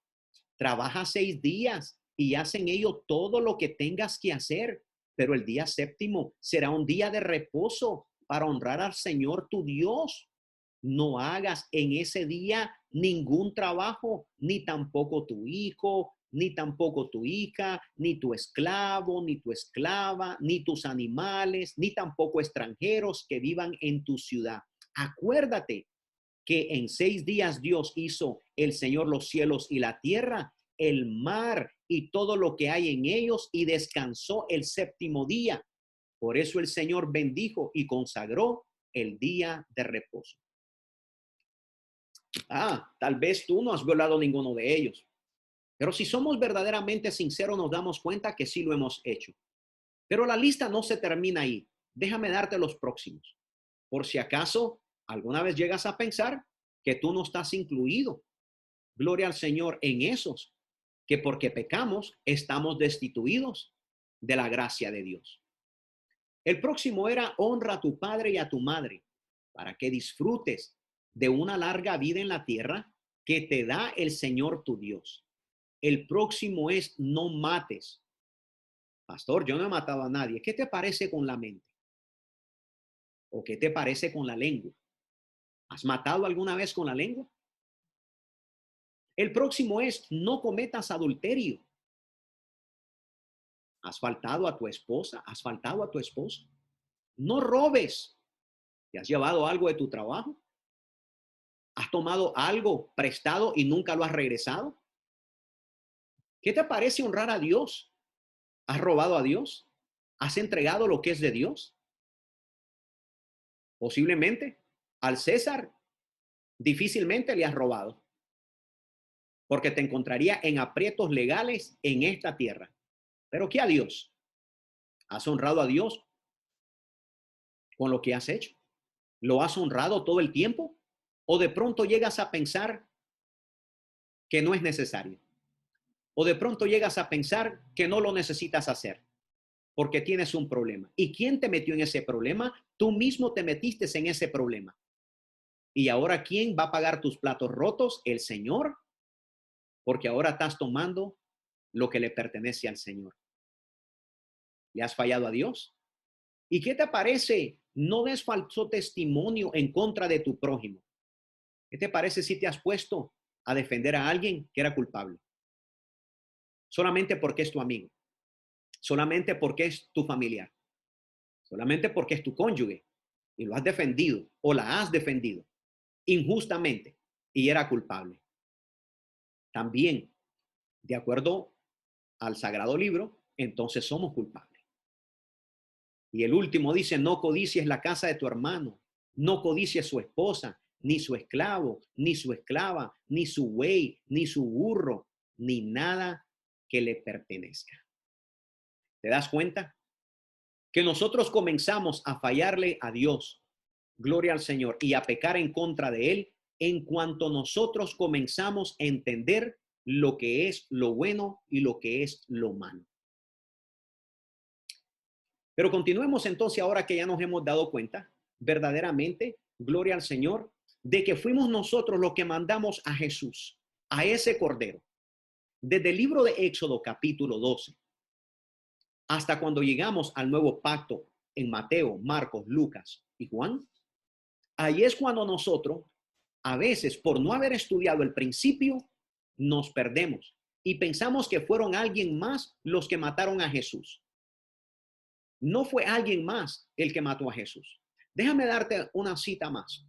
Speaker 1: Trabaja 6 días y haz en ello todo lo que tengas que hacer. Pero el día séptimo será un día de reposo para honrar al Señor tu Dios. No hagas en ese día ningún trabajo, ni tampoco tu hijo, ni tampoco tu hija, ni tu esclavo, ni tu esclava, ni tus animales, ni tampoco extranjeros que vivan en tu ciudad. Acuérdate que en 6 días Dios hizo el Señor los cielos y la tierra, el mar y todo lo que hay en ellos, y descansó el séptimo día. Por eso el Señor bendijo y consagró el día de reposo. Tal vez tú no has violado ninguno de ellos, pero si somos verdaderamente sinceros nos damos cuenta que sí lo hemos hecho. Pero la lista no se termina ahí. Déjame darte los próximos. Por si acaso alguna vez llegas a pensar que tú no estás incluido, gloria al Señor, en esos. que porque pecamos estamos destituidos de la gracia de Dios. El próximo era honra a tu padre y a tu madre para que disfrutes de una larga vida en la tierra que te da el Señor tu Dios. El próximo es no mates. Pastor, yo no he matado a nadie. ¿Qué te parece con la mente? ¿O qué te parece con la lengua? ¿Has matado alguna vez con la lengua? El próximo es no cometas adulterio. ¿Has faltado a tu esposa? ¿Has faltado a tu esposo? No robes. ¿Te has llevado algo de tu trabajo? ¿Has tomado algo prestado y nunca lo has regresado? ¿Qué te parece honrar a Dios? ¿Has robado a Dios? ¿Has entregado lo que es de Dios? Posiblemente al César difícilmente le has robado, porque te encontraría en aprietos legales en esta tierra. Pero ¿qué a Dios? ¿Has honrado a Dios con lo que has hecho? ¿Lo has honrado todo el tiempo? ¿O de pronto llegas a pensar que no es necesario? ¿O de pronto llegas a pensar que no lo necesitas hacer porque tienes un problema? ¿Y quién te metió en ese problema? Tú mismo te metiste en ese problema. ¿Y ahora quién va a pagar tus platos rotos? El Señor, porque ahora estás tomando lo que le pertenece al Señor. ¿Le has fallado a Dios? ¿Y qué te parece? No des falso testimonio en contra de tu prójimo. ¿Qué te parece si te has puesto a defender a alguien que era culpable? Solamente porque es tu amigo, solamente porque es tu familiar, solamente porque es tu cónyuge y lo has defendido o la has defendido injustamente y era culpable. También, de acuerdo al sagrado libro, entonces somos culpables. Y el último dice, no codicies la casa de tu hermano, no codicies su esposa, ni su esclavo, ni su esclava, ni su buey, ni su burro, ni nada que le pertenezca. ¿Te das cuenta? Que nosotros comenzamos a fallarle a Dios, gloria al Señor, y a pecar en contra de Él en cuanto nosotros comenzamos a entender lo que es lo bueno y lo que es lo malo. Pero continuemos entonces ahora que ya nos hemos dado cuenta, verdaderamente, gloria al Señor, de que fuimos nosotros los que mandamos a Jesús, a ese Cordero. Desde el libro de Éxodo capítulo 12 hasta cuando llegamos al nuevo pacto en Mateo, Marcos, Lucas y Juan, ahí es cuando nosotros, a veces por no haber estudiado el principio, nos perdemos y pensamos que fueron alguien más los que mataron a Jesús. No fue alguien más el que mató a Jesús. Déjame darte una cita más.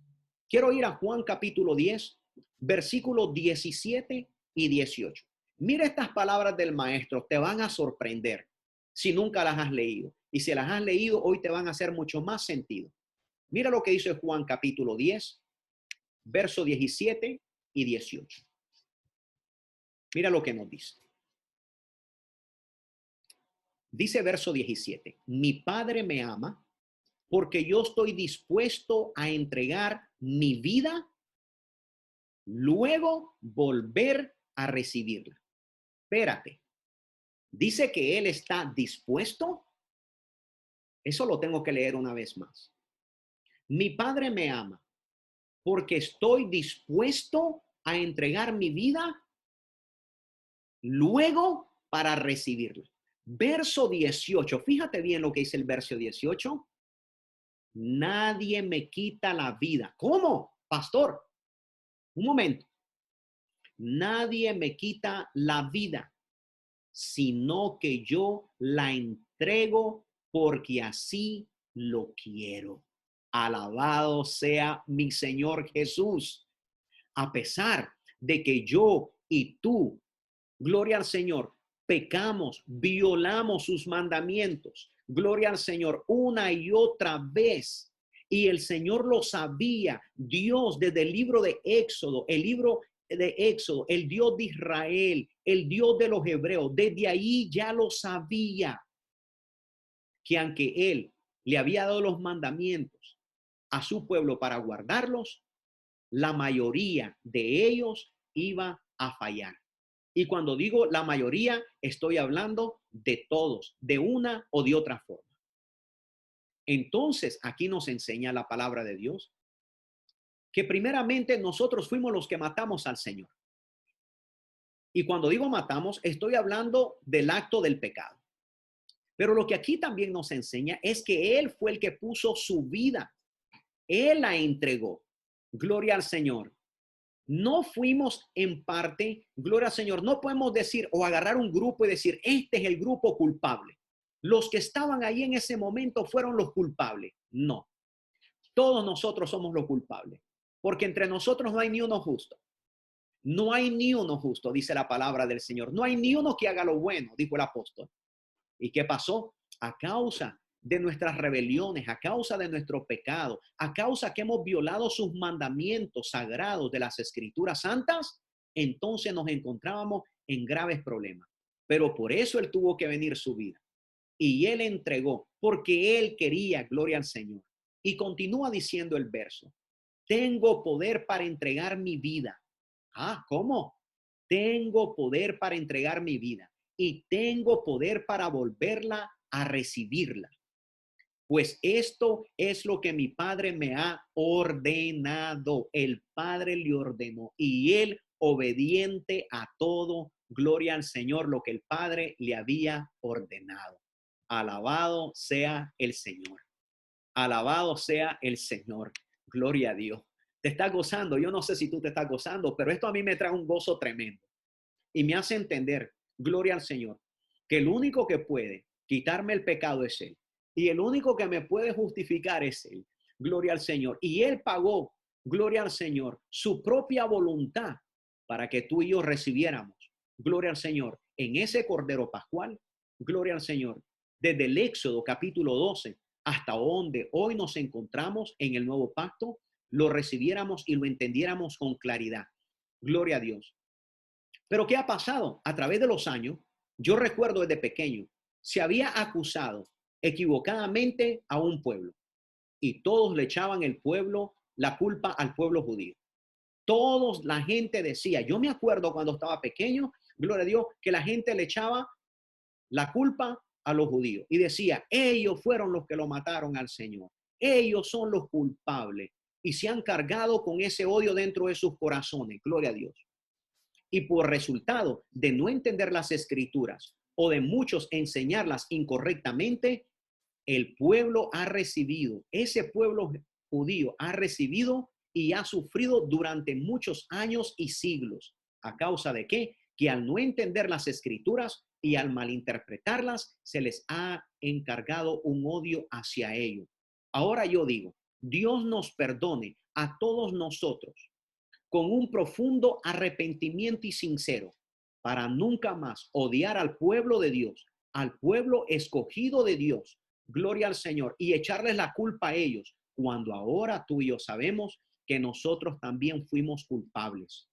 Speaker 1: Quiero ir a Juan capítulo 10, versículos 17 y 18. Mira estas palabras del maestro, te van a sorprender si nunca las has leído. Y si las has leído, hoy te van a hacer mucho más sentido. Mira lo que dice Juan capítulo 10, verso 17 y 18. Mira lo que nos dice. Dice verso 17, mi Padre me ama porque yo estoy dispuesto a entregar mi vida, luego volver a recibirla. Espérate, dice que Él está dispuesto. Eso lo tengo que leer una vez más. Mi Padre me ama porque estoy dispuesto a entregar mi vida, luego para recibirla. Verso 18, fíjate bien lo que dice el verso 18. Nadie me quita la vida. ¿Cómo, pastor? Un momento. Nadie me quita la vida, sino que yo la entrego porque así lo quiero. Alabado sea mi Señor Jesús. A pesar de que yo y tú, gloria al Señor, pecamos, violamos sus mandamientos, gloria al Señor, una y otra vez. Y el Señor lo sabía. Dios, desde el libro de Éxodo, el libro de Éxodo, el Dios de Israel, el Dios de los hebreos, desde ahí ya lo sabía, que aunque Él le había dado los mandamientos a su pueblo para guardarlos, la mayoría de ellos iba a fallar. Y cuando digo la mayoría, estoy hablando de todos, de una o de otra forma. Entonces, aquí nos enseña la palabra de Dios que primeramente nosotros fuimos los que matamos al Señor. Y cuando digo matamos, estoy hablando del acto del pecado. Pero lo que aquí también nos enseña es que Él fue el que puso su vida. Él la entregó. Gloria al Señor. No fuimos en parte, gloria al Señor, no podemos decir o agarrar un grupo y decir, este es el grupo culpable. Los que estaban ahí en ese momento fueron los culpables. No, todos nosotros somos los culpables, porque entre nosotros no hay ni uno justo. No hay ni uno justo, dice la palabra del Señor. No hay ni uno que haga lo bueno, dijo el apóstol. ¿Y qué pasó? A causa de nuestras rebeliones, a causa de nuestro pecado, a causa que hemos violado sus mandamientos sagrados de las escrituras santas, entonces nos encontrábamos en graves problemas. Pero por eso Él tuvo que venir su vida. Y Él entregó, porque Él quería, gloria al Señor. Y continúa diciendo el verso, tengo poder para entregar mi vida. Ah, ¿cómo? Tengo poder para entregar mi vida y tengo poder para volverla a recibirla. Pues esto es lo que mi Padre me ha ordenado. El Padre le ordenó y Él obediente a todo. Gloria al Señor, lo que el Padre le había ordenado. Alabado sea el Señor. Alabado sea el Señor. Gloria a Dios. Te estás gozando. Yo no sé si tú te estás gozando, pero esto a mí me trae un gozo tremendo y me hace entender, gloria al Señor, que el único que puede quitarme el pecado es Él. Y el único que me puede justificar es Él. Gloria al Señor. Y Él pagó, gloria al Señor, su propia voluntad para que tú y yo recibiéramos, gloria al Señor, en ese Cordero Pascual, gloria al Señor, desde el Éxodo capítulo 12 hasta donde hoy nos encontramos en el nuevo pacto, lo recibiéramos y lo entendiéramos con claridad. Gloria a Dios. Pero ¿qué ha pasado? A través de los años, yo recuerdo desde pequeño, se había acusado equivocadamente a un pueblo y todos le echaban la culpa al pueblo judío. Todos, la gente decía, yo me acuerdo cuando estaba pequeño, gloria a Dios, que la gente le echaba la culpa a los judíos y decía, ellos fueron los que lo mataron al Señor. Ellos son los culpables y se han cargado con ese odio dentro de sus corazones. Gloria a Dios. Y por resultado de no entender las escrituras o de muchos enseñarlas incorrectamente, el pueblo ha recibido, ese pueblo judío ha recibido y ha sufrido durante muchos años y siglos. ¿A causa de qué? Que al no entender las escrituras y al malinterpretarlas, se les ha encargado un odio hacia ellos. Ahora yo digo, Dios nos perdone a todos nosotros con un profundo arrepentimiento y sincero, para nunca más odiar al pueblo de Dios, al pueblo escogido de Dios, gloria al Señor, y echarles la culpa a ellos, cuando ahora tú y yo sabemos que nosotros también fuimos culpables.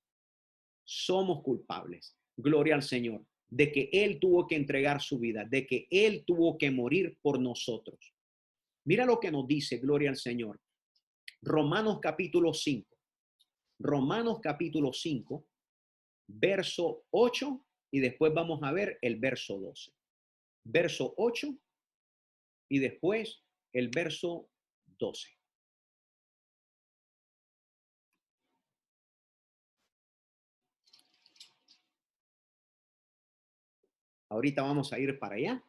Speaker 1: Somos culpables, gloria al Señor, de que Él tuvo que entregar su vida, de que Él tuvo que morir por nosotros. Mira lo que nos dice, gloria al Señor. Romanos capítulo 5. Romanos capítulo 5, verso 8, y después vamos a ver el verso 12. Verso 8 y después el verso 12. Ahorita vamos a ir para allá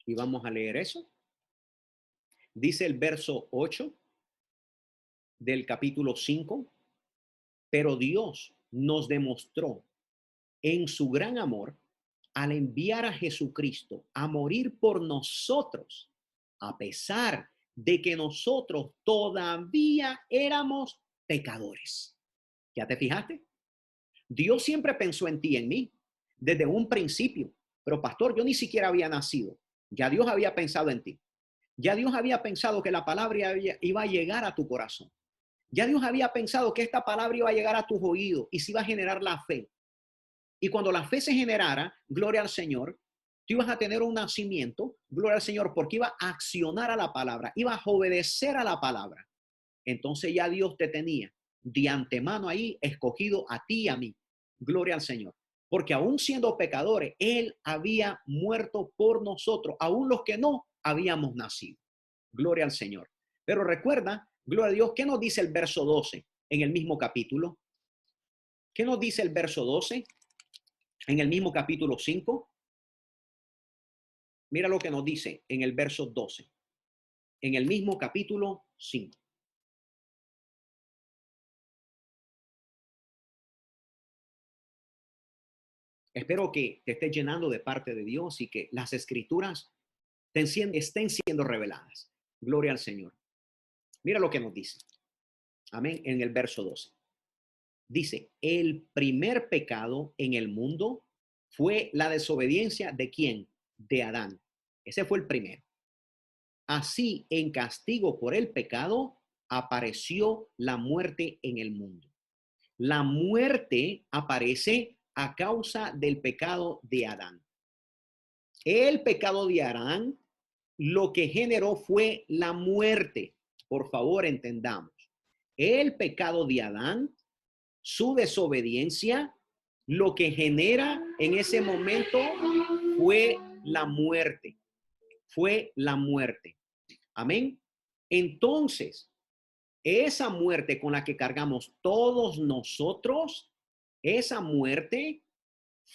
Speaker 1: y vamos a leer eso. Dice el verso 8 del capítulo 5, pero Dios nos demostró en su gran amor al enviar a Jesucristo a morir por nosotros, a pesar de que nosotros todavía éramos pecadores. ¿Ya te fijaste? Dios siempre pensó en ti y en mí desde un principio. Pero pastor, yo ni siquiera había nacido. Ya Dios había pensado en ti. Ya Dios había pensado que la palabra iba a llegar a tu corazón. Ya Dios había pensado que esta palabra iba a llegar a tus oídos y se iba a generar la fe. Y cuando la fe se generara, gloria al Señor, tú ibas a tener un nacimiento, gloria al Señor, porque iba a accionar a la palabra, iba a obedecer a la palabra. Entonces ya Dios te tenía de antemano ahí escogido a ti y a mí. Gloria al Señor. porque aún siendo pecadores, Él había muerto por nosotros, aún los que no habíamos nacido. Gloria al Señor. Pero recuerda, gloria a Dios, ¿qué nos dice el verso 12 en el mismo capítulo? ¿Qué nos dice el verso 12 en el mismo capítulo 5? Mira lo que nos dice en el verso 12, en el mismo capítulo 5. Espero que te estés llenando de parte de Dios y que las escrituras estén siendo reveladas. Gloria al Señor. Mira lo que nos dice. Amén. En el verso 12. Dice, el primer pecado en el mundo fue la desobediencia ¿de quién? De Adán. Ese fue el primero. Así, en castigo por el pecado, apareció la muerte en el mundo. La muerte aparece a causa del pecado de Adán. El pecado de Adán lo que generó fue la muerte. Por favor, entendamos. El pecado de Adán, su desobediencia, lo que genera en ese momento fue la muerte. Fue la muerte. Amén. Entonces, esa muerte con la que cargamos todos nosotros, esa muerte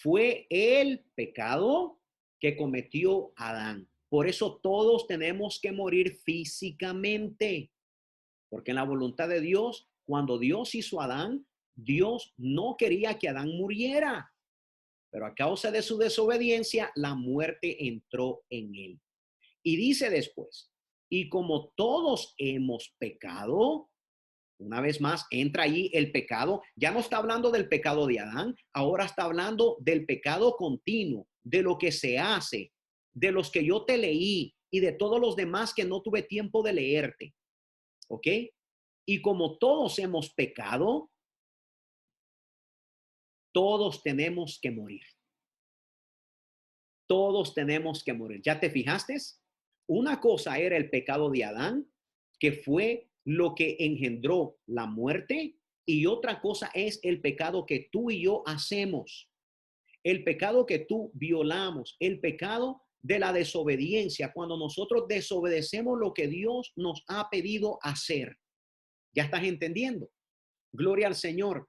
Speaker 1: fue el pecado que cometió Adán. Por eso todos tenemos que morir físicamente, porque en la voluntad de Dios, cuando Dios hizo a Adán, Dios no quería que Adán muriera, pero a causa de su desobediencia, la muerte entró en él. Y dice después, y como todos hemos pecado, una vez más, entra ahí el pecado. Ya no está hablando del pecado de Adán, ahora está hablando del pecado continuo, de lo que se hace, de los que yo te leí y de todos los demás que no tuve tiempo de leerte. ¿Ok? Y como todos hemos pecado, todos tenemos que morir. Todos tenemos que morir. ¿Ya te fijaste? Una cosa era el pecado de Adán, que fue lo que engendró la muerte, y otra cosa es el pecado que tú y yo hacemos, el pecado que tú violamos, el pecado de la desobediencia, cuando nosotros desobedecemos lo que Dios nos ha pedido hacer. ¿Ya estás entendiendo? Gloria al Señor.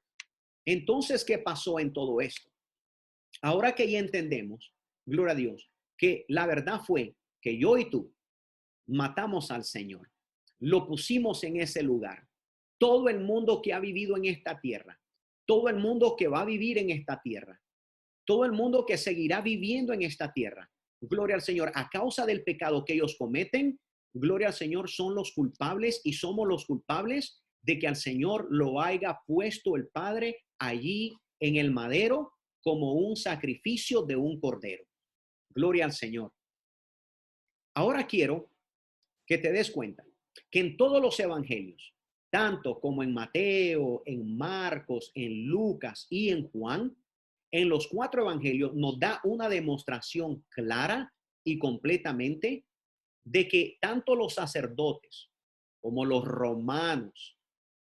Speaker 1: Entonces, ¿qué pasó en todo esto? Ahora que ya entendemos, gloria a Dios, que la verdad fue que yo y tú matamos al Señor, lo pusimos en ese lugar. Todo el mundo que ha vivido en esta tierra, todo el mundo que va a vivir en esta tierra, todo el mundo que seguirá viviendo en esta tierra, gloria al Señor, a causa del pecado que ellos cometen, gloria al Señor, son los culpables y somos los culpables de que al Señor lo haya puesto el Padre allí en el madero como un sacrificio de un cordero. Gloria al Señor. Ahora quiero que te des cuenta que en todos los evangelios, tanto como en Mateo, en Marcos, en Lucas y en Juan, en los 4 evangelios nos da una demostración clara y completamente de que tanto los sacerdotes como los romanos,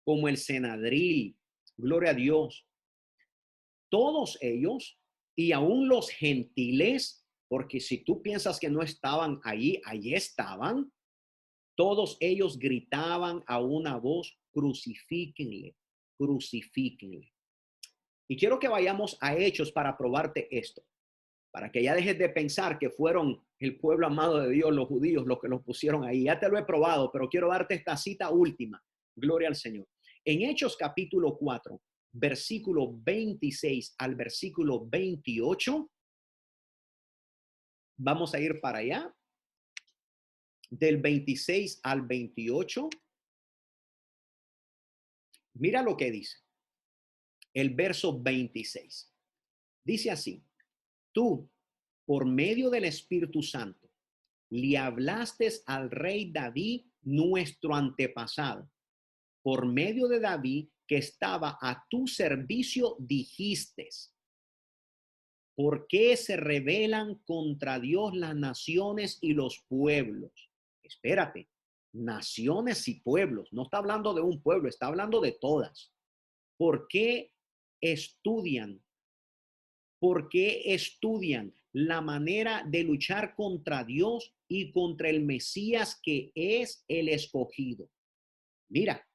Speaker 1: como el Senadril, gloria a Dios, todos ellos y aún los gentiles, porque si tú piensas que no estaban allí estaban, todos ellos gritaban a una voz, crucifíquenle, crucifíquenle. Y quiero que vayamos a Hechos para probarte esto, para que ya dejes de pensar que fueron el pueblo amado de Dios, los judíos, los que los pusieron ahí. Ya te lo he probado, pero quiero darte esta cita última. Gloria al Señor. En Hechos capítulo 4, versículo 26 al versículo 28, vamos a ir para allá. Del 26 al 28, mira lo que dice. El verso 26. Dice así, tú, por medio del Espíritu Santo, le hablaste al rey David, nuestro antepasado. Por medio de David, que estaba a tu servicio, dijiste, ¿por qué se rebelan contra Dios las naciones y los pueblos? Espérate, naciones y pueblos. No está hablando de un pueblo, está hablando de todas. ¿Por qué estudian ¿Por qué estudian la manera de luchar contra Dios y contra el Mesías que es el escogido? Mira,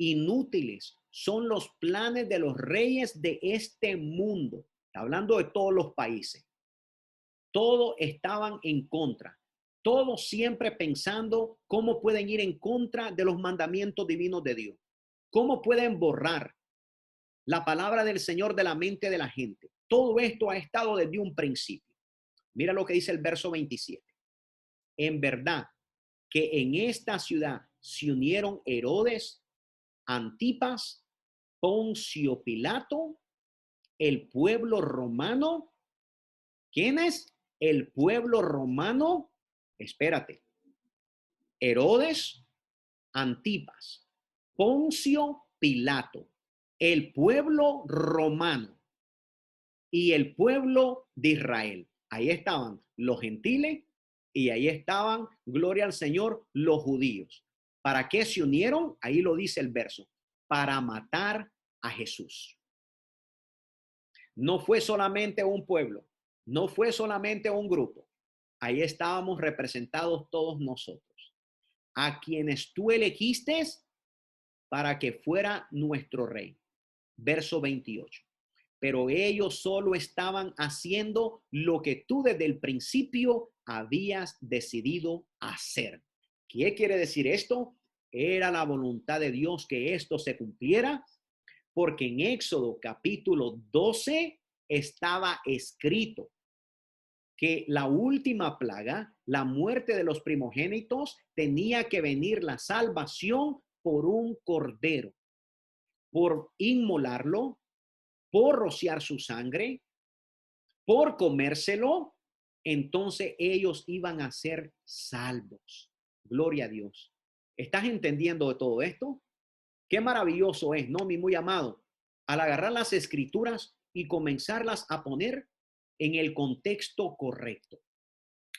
Speaker 1: inútiles son los planes de los reyes de este mundo. Está hablando de todos los países. Todos estaban en contra. Todos siempre pensando cómo pueden ir en contra de los mandamientos divinos de Dios. Cómo pueden borrar la palabra del Señor de la mente de la gente. Todo esto ha estado desde un principio. Mira lo que dice el verso 27. En verdad que en esta ciudad se unieron Herodes, Antipas, Poncio Pilato, el pueblo romano. ¿Quién es? El pueblo romano. Espérate. Herodes, Antipas, Poncio Pilato, el pueblo romano y el pueblo de Israel. Ahí estaban los gentiles y ahí estaban, gloria al Señor, los judíos. ¿Para qué se unieron? Ahí lo dice el verso. Para matar a Jesús. No fue solamente un pueblo, no fue solamente un grupo. Ahí estábamos representados todos nosotros, a quienes tú elegiste para que fuera nuestro rey. Verso 28. Pero ellos solo estaban haciendo lo que tú desde el principio habías decidido hacer. ¿Qué quiere decir esto? Era la voluntad de Dios que esto se cumpliera, porque en Éxodo capítulo 12 estaba escrito que la última plaga, la muerte de los primogénitos, tenía que venir la salvación por un cordero, por inmolarlo, por rociar su sangre, por comérselo. Entonces ellos iban a ser salvos. Gloria a Dios. ¿Estás entendiendo de todo esto? Qué maravilloso es, ¿no, mi muy amado? Al agarrar las escrituras y comenzarlas a poner en el contexto correcto.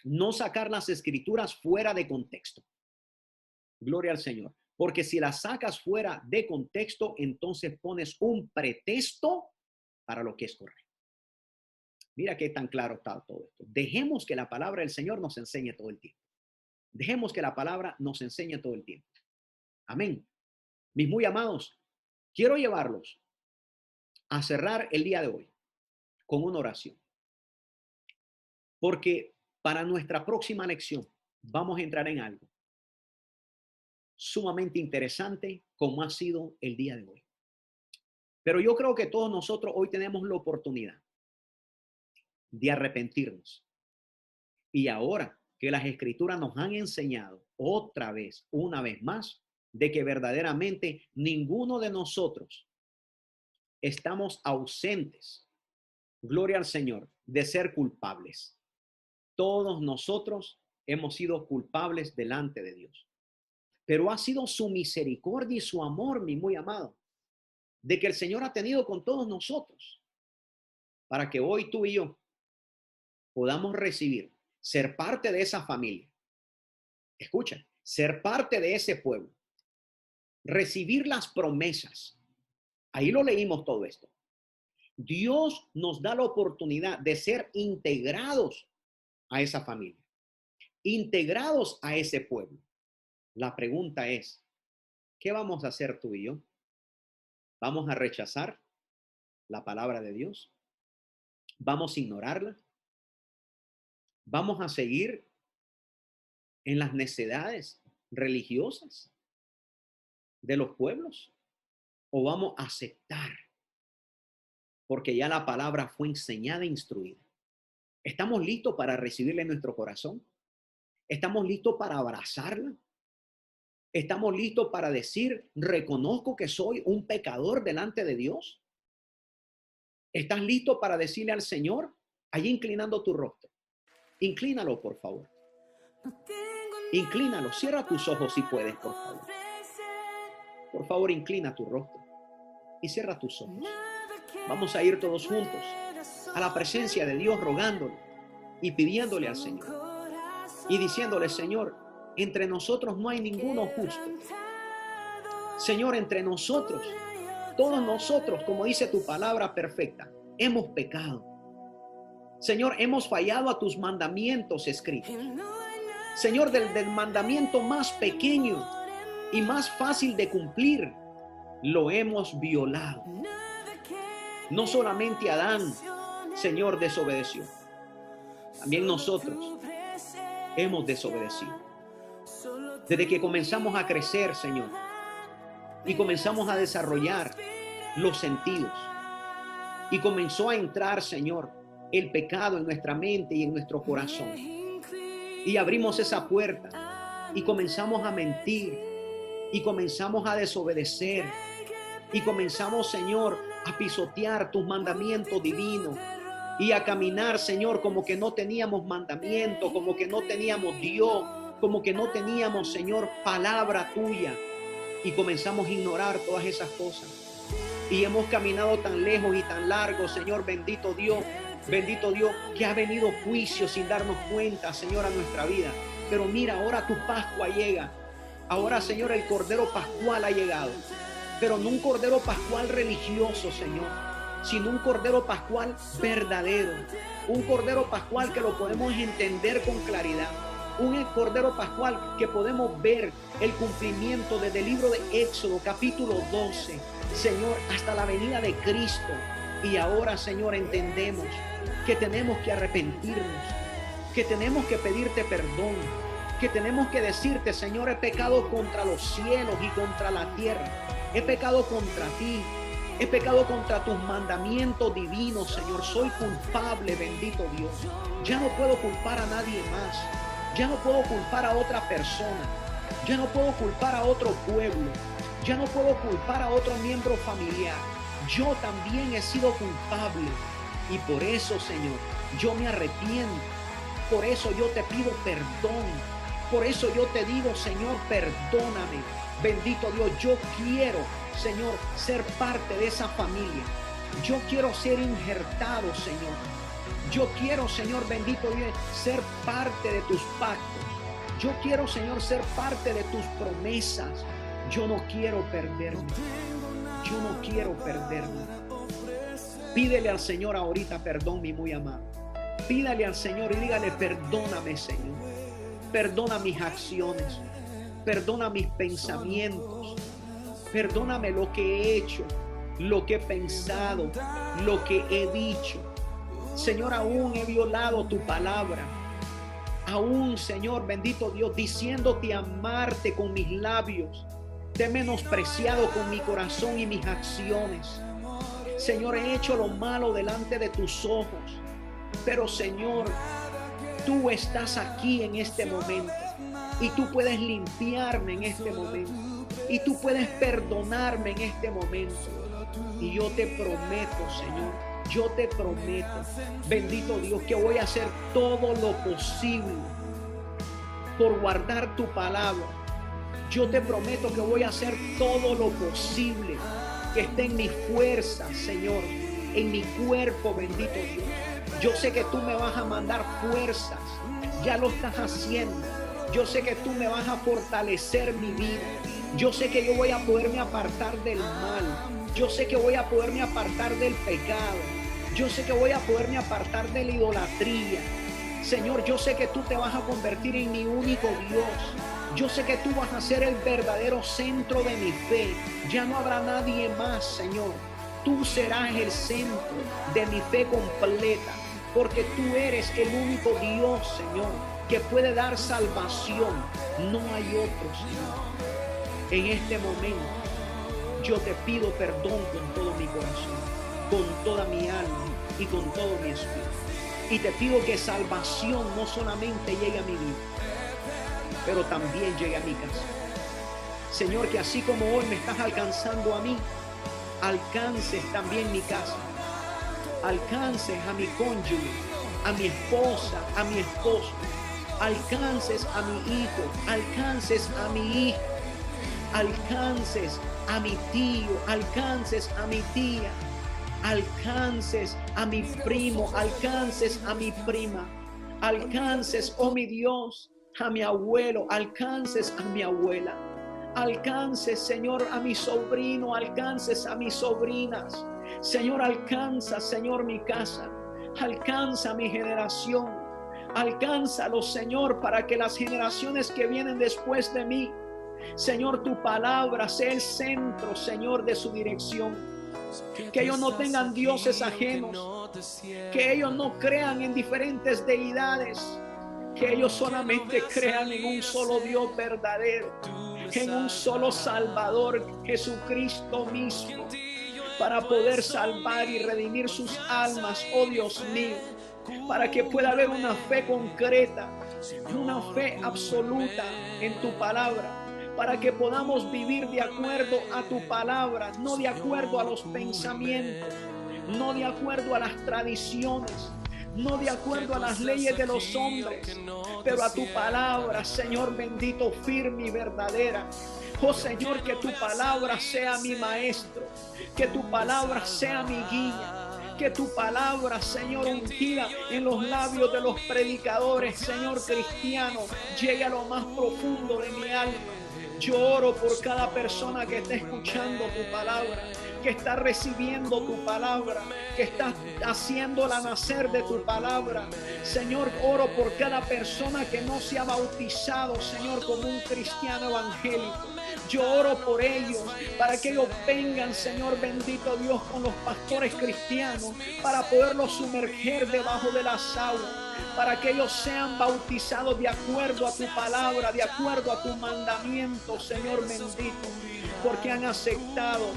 Speaker 1: No sacar las escrituras fuera de contexto. Gloria al Señor. Porque si las sacas fuera de contexto, entonces pones un pretexto para lo que es correcto. Mira qué tan claro está todo esto. Dejemos que la palabra del Señor nos enseñe todo el tiempo. Dejemos que la palabra nos enseñe todo el tiempo. Amén. Mis muy amados, quiero llevarlos a cerrar el día de hoy con una oración. Porque para nuestra próxima lección vamos a entrar en algo sumamente interesante como ha sido el día de hoy. Pero yo creo que todos nosotros hoy tenemos la oportunidad de arrepentirnos. Y ahora que las escrituras nos han enseñado otra vez, una vez más, de que verdaderamente ninguno de nosotros estamos ausentes, gloria al Señor, de ser culpables. Todos nosotros hemos sido culpables delante de Dios. Pero ha sido su misericordia y su amor, mi muy amado, de que el Señor ha tenido con todos nosotros, para que hoy tú y yo podamos recibir, ser parte de esa familia. Escucha, ser parte de ese pueblo, recibir las promesas. Ahí lo leímos todo esto. Dios nos da la oportunidad de ser integrados a esa familia, integrados a ese pueblo. La pregunta es, ¿qué vamos a hacer tú y yo? ¿Vamos a rechazar la palabra de Dios? ¿Vamos a ignorarla? ¿Vamos a seguir en las necedades religiosas de los pueblos? ¿O vamos a aceptar? Porque ya la palabra fue enseñada e instruida. ¿Estamos listos para recibirla en nuestro corazón? ¿Estamos listos para abrazarla? ¿Estamos listos para decir, reconozco que soy un pecador delante de Dios? ¿Estás listo para decirle al Señor, allí inclinando tu rostro? Inclínalo, por favor. Inclínalo, cierra tus ojos si puedes, por favor. Por favor, inclina tu rostro y cierra tus ojos. Vamos a ir todos juntos a la presencia de Dios rogándole y pidiéndole al Señor y diciéndole, Señor, entre nosotros no hay ninguno justo. Señor, entre nosotros, todos nosotros, como dice tu palabra perfecta, hemos pecado. Señor, hemos fallado a tus mandamientos escritos. Señor, del mandamiento más pequeño y más fácil de cumplir, lo hemos violado. No solamente Adán, Señor, desobedeció. También nosotros hemos desobedecido. Desde que comenzamos a crecer, Señor, y comenzamos a desarrollar los sentidos, y comenzó a entrar, Señor, el pecado en nuestra mente y en nuestro corazón. Y abrimos esa puerta y comenzamos a mentir y comenzamos a desobedecer y comenzamos, Señor, a pisotear tus mandamientos divinos y a caminar, Señor, como que no teníamos mandamiento, como que no teníamos Dios, como que no teníamos, Señor, palabra tuya, y comenzamos a ignorar todas esas cosas. Y hemos caminado tan lejos y tan largo, Señor, bendito Dios, que ha venido juicio sin darnos cuenta, Señor, a nuestra vida. Pero mira, ahora tu Pascua llega. Ahora, Señor, el Cordero Pascual ha llegado. Pero no un Cordero Pascual religioso, Señor, sino un Cordero Pascual verdadero. Un Cordero Pascual que lo podemos entender con claridad. Un Cordero Pascual que podemos ver el cumplimiento desde el libro de Éxodo, capítulo 12, Señor, hasta la venida de Cristo. Y ahora, Señor, entendemos que tenemos que arrepentirnos, que tenemos que pedirte perdón, que tenemos que decirte, Señor, he pecado contra los cielos y contra la tierra. He pecado contra ti. He pecado contra tus mandamientos divinos, Señor. Soy culpable, bendito Dios. Ya no puedo culpar a nadie más. Ya no puedo culpar a otra persona. Ya no puedo culpar a otro pueblo. Ya no puedo culpar a otro miembro familiar. Yo también he sido culpable. Y por eso, Señor, yo me arrepiento. Por eso yo te pido perdón. Por eso yo te digo, Señor, perdóname. Bendito Dios, yo quiero, Señor, ser parte de esa familia. Yo quiero ser injertado, Señor. Yo quiero, Señor, bendito Dios, ser parte de tus pactos. Yo quiero, Señor, ser parte de tus promesas. Yo no quiero perderme. Yo no quiero perderme. Pídele al Señor ahorita perdón, mi muy amado. Pídale al Señor y dígale, perdóname, Señor. Perdona mis acciones. Perdona mis pensamientos. Perdóname lo que he hecho, lo que he pensado, lo que he dicho. Señor, aún he violado tu palabra. Aún, Señor, bendito Dios, diciéndote amarte con mis labios, te he menospreciado con mi corazón y mis acciones. Señor, he hecho lo malo delante de tus ojos. Pero, Señor, tú estás aquí en este momento. Y tú puedes limpiarme en este momento. Y tú puedes perdonarme en este momento. Y yo te prometo, Señor, yo te prometo, bendito Dios, que voy a hacer todo lo posible por guardar tu palabra. Yo te prometo que voy a hacer todo lo posible que esté en mi fuerza, Señor, en mi cuerpo, bendito Dios. Yo sé que tú me vas a mandar fuerzas. Ya lo estás haciendo. Yo sé que tú me vas a fortalecer mi vida. Yo sé que yo voy a poderme apartar del mal. Yo sé que voy a poderme apartar del pecado. Yo sé que voy a poderme apartar de la idolatría. Señor, yo sé que tú te vas a convertir en mi único Dios. Yo sé que tú vas a ser el verdadero centro de mi fe. Ya no habrá nadie más, Señor. Tú serás el centro de mi fe completa. Porque tú eres el único Dios, Señor, que puede dar salvación. No hay otro, Señor. En este momento, yo te pido perdón con todo mi corazón, con toda mi alma y con todo mi espíritu. Y te pido que salvación no solamente llegue a mi vida, pero también llegue a mi casa. Señor, que así como hoy me estás alcanzando a mí, alcances también mi casa. Alcances a mi cónyuge, a mi esposa, a mi esposo. Alcances a mi hijo, alcances a mi hija. Alcances a mi tío, alcances a mi tía, alcances a mi primo, alcances a mi prima, alcances, oh mi Dios, a mi abuelo, alcances a mi abuela, alcances, Señor, a mi sobrino, alcances a mis sobrinas,
Speaker 2: Señor, alcanza, Señor, mi casa. Alcanza mi generación. Alcánzalo, Señor, para que las generaciones que vienen después de mí, Señor, tu palabra sea el centro, Señor, de su dirección. Que ellos no tengan dioses ajenos. Que ellos no crean en diferentes deidades. Que ellos solamente crean en un solo Dios verdadero, en un solo Salvador, Jesucristo mismo, para poder salvar y redimir sus almas, oh Dios mío, para que pueda haber una fe concreta, una fe absoluta en tu palabra, para que podamos vivir de acuerdo a tu palabra, no de acuerdo a los pensamientos, no de acuerdo a las tradiciones, no de acuerdo a las leyes de los hombres, pero a tu palabra, Señor bendito, firme y verdadera. Oh Señor, que tu palabra sea mi maestro, que tu palabra sea mi guía, que tu palabra, Señor, ungida en los labios de los predicadores, Señor cristiano, llegue a lo más profundo de mi alma. Yo oro por cada persona que está escuchando tu palabra, que está recibiendo tu palabra, que está haciéndola nacer de tu palabra. Señor, oro por cada persona que no se ha bautizado, Señor, como un cristiano evangélico. Yo oro por ellos, para que ellos vengan, Señor bendito Dios, con los pastores cristianos, para poderlos sumerger debajo de las aguas, para que ellos sean bautizados de acuerdo a tu palabra, de acuerdo a tu mandamiento, Señor bendito, porque han aceptado,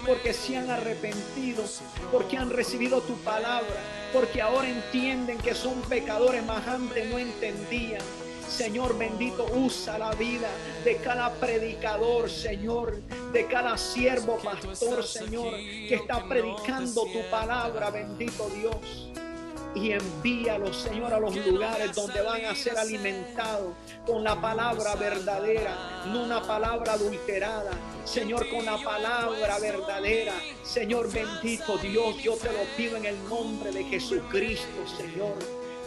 Speaker 2: porque se han arrepentido, porque han recibido tu palabra, porque ahora entienden que son pecadores, mas antes no entendían. Señor bendito, usa la vida de cada predicador, Señor, de cada siervo pastor, Señor, que está predicando tu palabra, bendito Dios. Y envíalos, Señor, a los lugares donde van a ser alimentados con la palabra verdadera, no una palabra adulterada. Señor, con la palabra verdadera. Señor bendito Dios, yo te lo pido en el nombre de Jesucristo, Señor,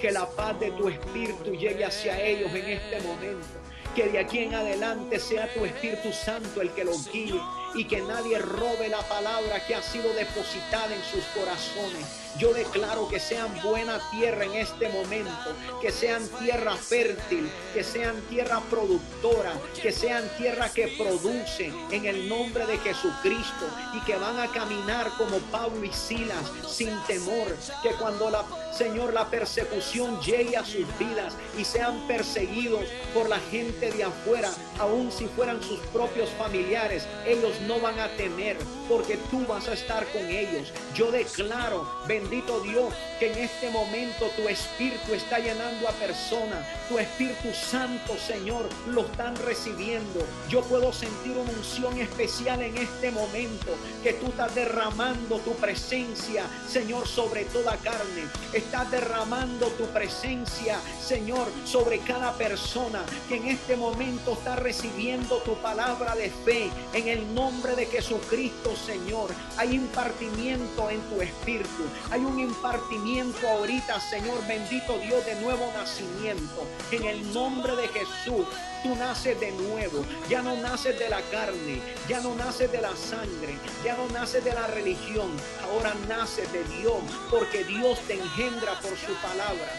Speaker 2: que la paz de tu Espíritu llegue hacia ellos en este momento. Que de aquí en adelante sea tu Espíritu Santo el que los guíe y que nadie robe la palabra que ha sido depositada en sus corazones. Yo declaro que sean buena tierra en este momento, que sean tierra fértil, que sean tierra productora, que sean tierra que produce en el nombre de Jesucristo, y que van a caminar como Pablo y Silas sin temor, que cuando Señor, la persecución llegue a sus vidas y sean perseguidos por la gente de afuera, aun si fueran sus propios familiares, ellos no van a temer, porque tú vas a estar con ellos. Yo declaro, bendito Dios, que en este momento tu Espíritu está llenando a personas. Tu Espíritu Santo, Señor, lo están recibiendo. Yo puedo sentir una unción especial en este momento, que tú estás derramando tu presencia, Señor, sobre toda carne. Estás derramando tu presencia, Señor, sobre cada persona que en este momento está recibiendo tu palabra de fe. En el nombre de Jesucristo, Señor, hay impartimiento en tu Espíritu. Hay un impartimiento ahorita, Señor, bendito Dios, de nuevo nacimiento. En el nombre de Jesús, tú naces de nuevo. Ya no naces de la carne, ya no naces de la sangre, ya no naces de la religión. Ahora naces de Dios, porque Dios te engendra por su palabra.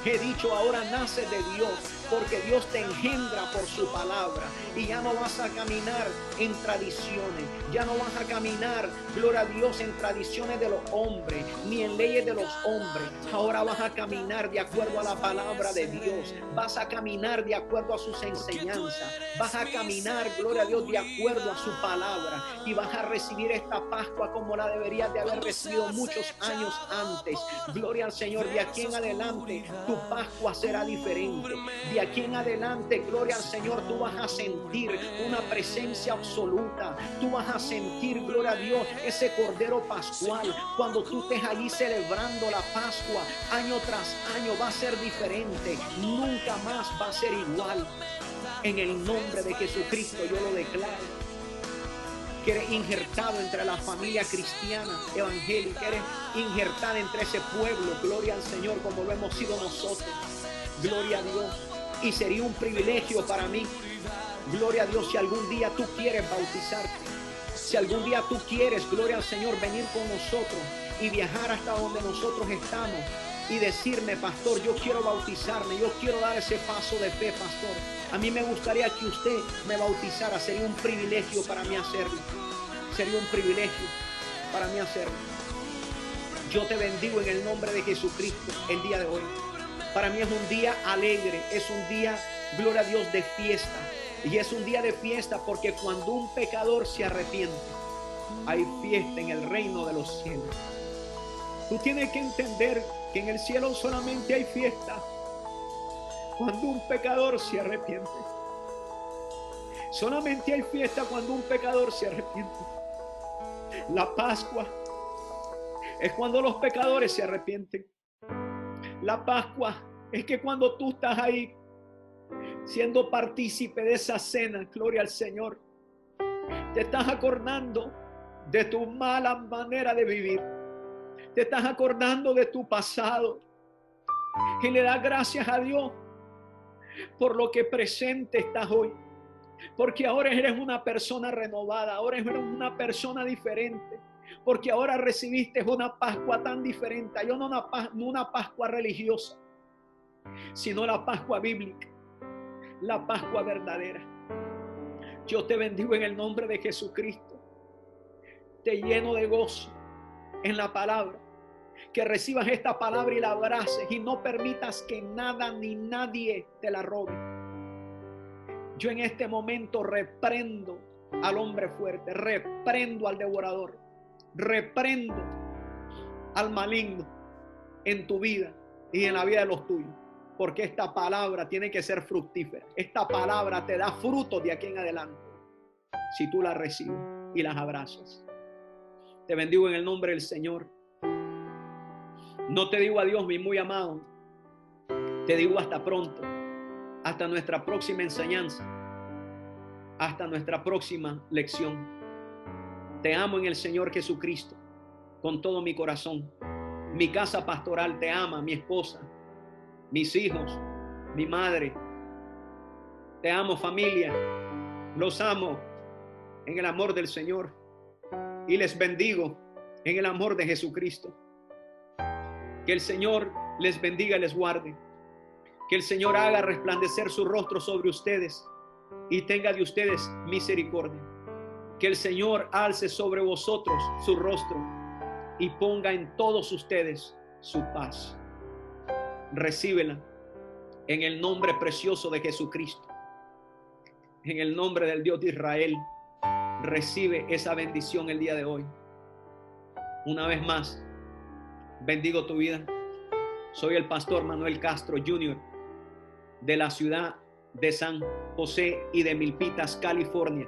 Speaker 2: He dicho, ahora naces de Dios, porque Dios te engendra por su palabra. Y ya no vas a caminar en tradiciones, ya no vas a caminar, gloria a Dios, en tradiciones de los hombres, ni en leyes de los hombres. Ahora vas a caminar de acuerdo a la palabra de Dios, vas a caminar de acuerdo a sus enseñanzas, vas a caminar, gloria a Dios, de acuerdo a su palabra, y vas a recibir esta Pascua como la deberías de haber recibido muchos años antes. Gloria al Señor. De aquí en adelante tu Pascua será diferente. De aquí en adelante, gloria al Señor, tú vas a sentir una presencia absoluta. Tú vas a sentir, gloria a Dios, ese Cordero Pascual. Cuando tú estés allí celebrando la Pascua, año tras año, va a ser diferente. Nunca más va a ser igual. En el nombre de Jesucristo yo lo declaro. Que eres injertado entre la familia cristiana evangélica, eres injertada entre ese pueblo. Gloria al Señor, como lo hemos sido nosotros. Gloria a Dios. Y sería un privilegio para mí, gloria a Dios, si algún día tú quieres bautizarte. Si algún día tú quieres, gloria al Señor, venir con nosotros y viajar hasta donde nosotros estamos y decirme, pastor, yo quiero bautizarme, yo quiero dar ese paso de fe, pastor. A mí me gustaría que usted me bautizara. Sería un privilegio para mí hacerlo. Sería un privilegio para mí hacerlo. Yo te bendigo en el nombre de Jesucristo el día de hoy. Para mí es un día alegre, es un día, gloria a Dios, de fiesta. Y es un día de fiesta porque cuando un pecador se arrepiente, hay fiesta en el reino de los cielos. Tú tienes que entender que en el cielo solamente hay fiesta cuando un pecador se arrepiente. Solamente hay fiesta cuando un pecador se arrepiente. La Pascua es cuando los pecadores se arrepienten. La Pascua es que cuando tú estás ahí siendo partícipe de esa cena, gloria al Señor, te estás acordando de tu mala manera de vivir. Te estás acordando de tu pasado y le das gracias a Dios por lo que presente estás hoy. Porque ahora eres una persona renovada, ahora eres una persona diferente. Porque ahora recibiste una Pascua tan diferente. No una Pascua religiosa, sino la Pascua bíblica, la Pascua verdadera. Yo te bendigo en el nombre de Jesucristo. Te lleno de gozo en la palabra. Que recibas esta palabra y la abraces y no permitas que nada ni nadie te la robe. Yo en este momento reprendo al hombre fuerte, reprendo al devorador, reprendo al maligno en tu vida y en la vida de los tuyos. Porque esta palabra tiene que ser fructífera. Esta palabra te da fruto de aquí en adelante si tú la recibes y las abrazas. Te bendigo en el nombre del Señor. No te digo adiós, mi muy amado. Te digo hasta pronto. Hasta nuestra próxima enseñanza. Hasta nuestra próxima lección. Te amo en el Señor Jesucristo con todo mi corazón. Mi casa pastoral te ama, mi esposa, mis hijos, mi madre. Te amo, familia. Los amo en el amor del Señor y les bendigo en el amor de Jesucristo. Que el Señor les bendiga y les guarde. Que el Señor haga resplandecer su rostro sobre ustedes y tenga de ustedes misericordia. Que el Señor alce sobre vosotros su rostro y ponga en todos ustedes su paz. Recíbela en el nombre precioso de Jesucristo. En el nombre del Dios de Israel, recibe esa bendición el día de hoy. Una vez más, bendigo tu vida. Soy el pastor Manuel Castro Jr. de la ciudad de San José y de Milpitas, California.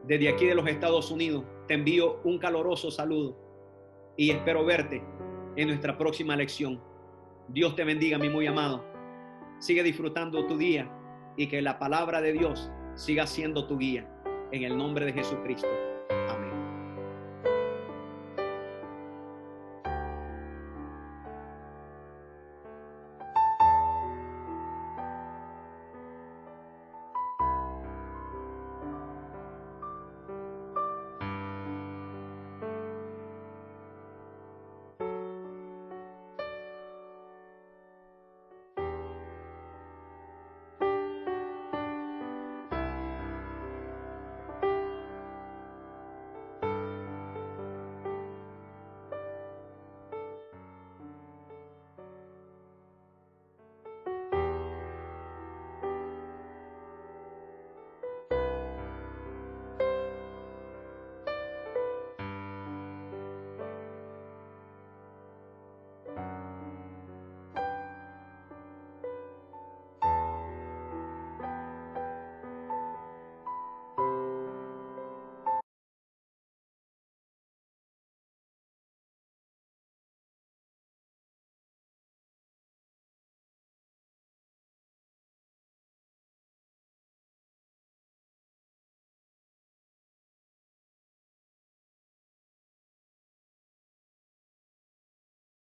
Speaker 2: Desde aquí de los Estados Unidos te envío un caloroso saludo y espero verte en nuestra próxima lección. Dios te bendiga, mi muy amado. Sigue disfrutando tu día y que la palabra de Dios siga siendo tu guía. En el nombre de Jesucristo.